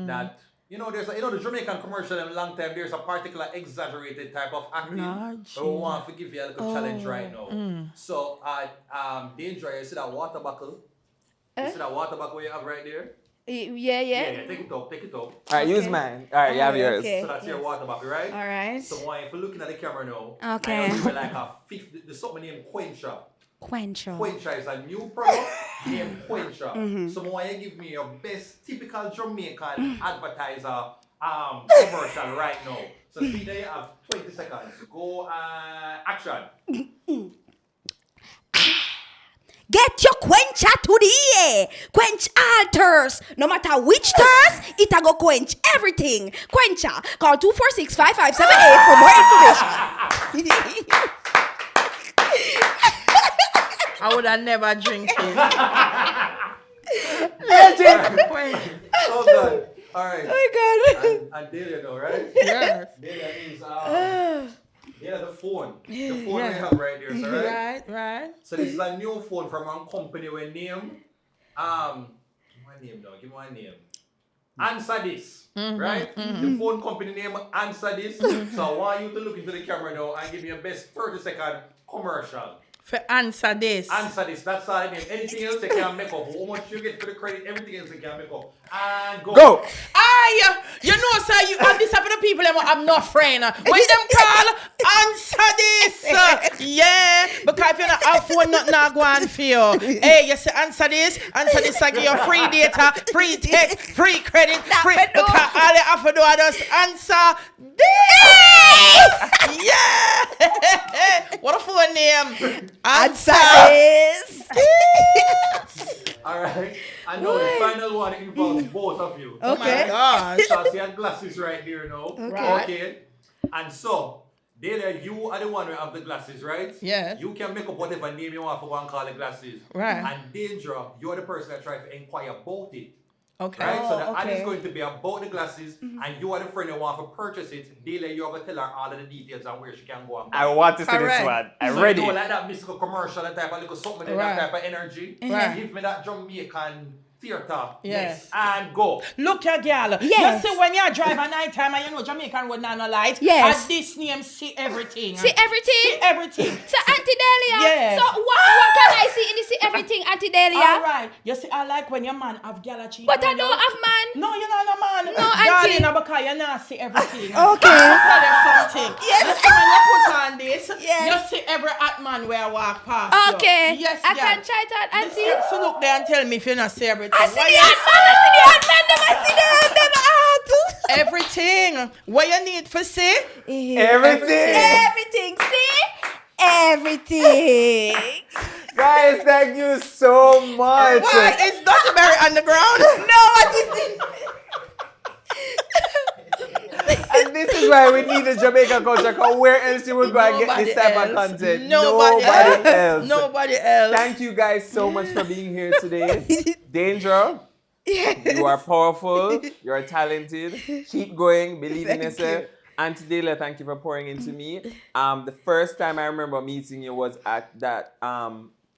Speaker 5: that there's the Jamaican commercial in a long time. There's a particular exaggerated type of acting. So we want to give you a little challenge right now. So Daindra, you see that water buckle? You see that water buckle you have right there?
Speaker 3: Yeah.
Speaker 5: Take it up.
Speaker 4: All right, use mine. All right, you have yours.
Speaker 3: Okay.
Speaker 5: So that's your water buckle, right?
Speaker 3: All right.
Speaker 5: So if you're looking at the camera now,
Speaker 3: Okay.
Speaker 5: I give you like a fifth. There's something named Quencher.
Speaker 3: Quencher.
Speaker 5: Quencher is a new product named Quencher. So why you give me your best typical Jamaican advertiser commercial right now. So see there you have 20 seconds. Go action.
Speaker 3: Get your quencher today. Quench all thirst. No matter which thirst, it a go quench everything. Quencher. Call 246-5578 for more information.
Speaker 2: I would have never drink it.
Speaker 5: So done. All right.
Speaker 3: Oh my God.
Speaker 5: And there you go, right?
Speaker 2: Yes.
Speaker 5: There is the phone. The phone we have right there, so
Speaker 2: Right.
Speaker 5: So this is a new phone from a company we name. Give me one name. Answer this, right? The phone company name Answer This. So I want you to look into the camera now and give me your best 30-second commercial.
Speaker 2: For answer this.
Speaker 5: Answer this. That's all I need. Anything else they can make up. How much you get for the credit, everything else they can make up. And go.
Speaker 2: You know, sir, you have this happen to people that have no friend. When them call, answer this. Yeah, because if you don't have phone, nothing not going for you. Hey, you say answer this, I give you free data, free text, free credit, free. Because all you have to do is just answer this. Yeah. What a phone name.
Speaker 3: Answer this.
Speaker 5: All right. I know the final one involves both of you.
Speaker 2: Oh my gosh.
Speaker 5: So I see your glasses right here now. Okay. And so, Dahlia, you are the one who have the glasses, right?
Speaker 2: Yes.
Speaker 5: You can make up whatever name you want for one call the glasses.
Speaker 2: Right.
Speaker 5: And Daindra, you're the person that tries to inquire about it.
Speaker 2: Okay.
Speaker 5: Right? So the ad is going to be about the glasses, and you are the friend who want to purchase it. Dahlia, you're going to tell her all of the details on where she can go and buy.
Speaker 4: I want to see this
Speaker 2: Correct.
Speaker 4: one. I'm
Speaker 5: So
Speaker 4: ready.
Speaker 5: you know, like that mystical commercial, that type of little something,
Speaker 2: Right.
Speaker 5: that type of energy.
Speaker 2: Right.
Speaker 5: Give me that Jamaican theater.
Speaker 2: Yes.
Speaker 5: And go.
Speaker 2: Look here, girl.
Speaker 3: Yes.
Speaker 2: You see when you drive at night time and you know Jamaican would not no light.
Speaker 3: Yes.
Speaker 2: At this name, see everything.
Speaker 3: See everything?
Speaker 2: See everything.
Speaker 3: So Auntie Dahlia.
Speaker 2: Yes.
Speaker 3: So what can I see in the see everything, Auntie Dahlia?
Speaker 2: All right. You see, I like when your man have gal cheat.
Speaker 3: But I
Speaker 2: on
Speaker 3: don't
Speaker 2: you.
Speaker 3: have man.
Speaker 2: No, you're not a man.
Speaker 3: No, Auntie.
Speaker 2: Darling, because you not see everything.
Speaker 3: Okay.
Speaker 2: Tell you something.
Speaker 3: Yes.
Speaker 2: You see when you put on this,
Speaker 3: Yes.
Speaker 2: you see every hot man where I walk past.
Speaker 3: Okay.
Speaker 2: You. Yes,
Speaker 3: I
Speaker 2: girl.
Speaker 3: can try that, Auntie.
Speaker 2: So look there and tell me if you not see everything.
Speaker 3: I see
Speaker 2: Why
Speaker 3: the
Speaker 2: you-
Speaker 3: hot man. I see the hot man.
Speaker 2: Everything. What you need for see?
Speaker 4: Everything.
Speaker 3: Everything. See? Everything.
Speaker 4: Guys, thank you so much.
Speaker 2: Why? It's not very underground.
Speaker 3: No, what is it?
Speaker 4: And this is why we need a Jamaican culture. Cause where else you would go and get this type of content?
Speaker 2: Nobody
Speaker 4: else.
Speaker 2: Nobody else.
Speaker 4: Thank you guys so much for being here today. Daindra, you are powerful. You are talented. Keep going. Believe in yourself. Auntie Dahlia, thank you for pouring into me. The first time I remember meeting you was at that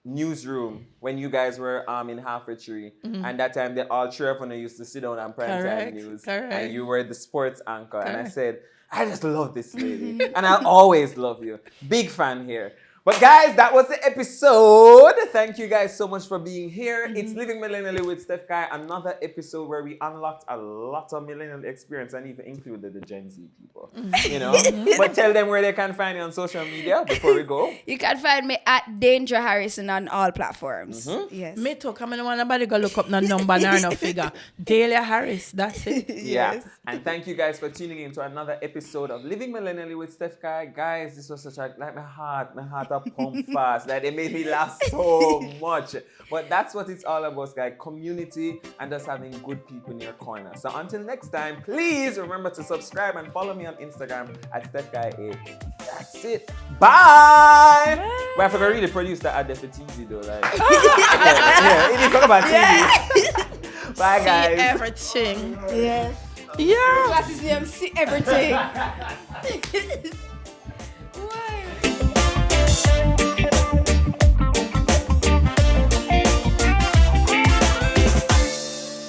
Speaker 4: newsroom when you guys were in Halfway, and that time all three of us used to sit down on primetime news, and you were the sports anchor, and I said, I just love this lady, and I'll always love you. Big fan here. But guys, that was the episode. Thank you guys so much for being here. It's Living Millennially with Stefkai, another episode where we unlocked a lot of millennial experience and even included the Gen Z people. You know? But tell them where they can find you on social media before we go.
Speaker 3: You can find me at Dahlia Harrison on all platforms. Yes.
Speaker 2: Me too. Come on, nobody go look up no number nor no figure. Dahlia Harris, that's it.
Speaker 4: Yeah. And thank you guys for tuning in to another episode of Living Millennially with Stefkai. Guys, this was such a, like my heart pump fast. Like it made me laugh so much. But that's what it's all about, guys. Community and just having good people in your corner. So until next time, please remember to subscribe and follow me on Instagram at Stefkai8. That's it. Bye! But I forgot to really produce that ad there for TV though. Like, yeah, it is talk about TV. Bye guys.
Speaker 2: See everything.
Speaker 3: Yes.
Speaker 2: Yeah.
Speaker 3: Glasses name see everything.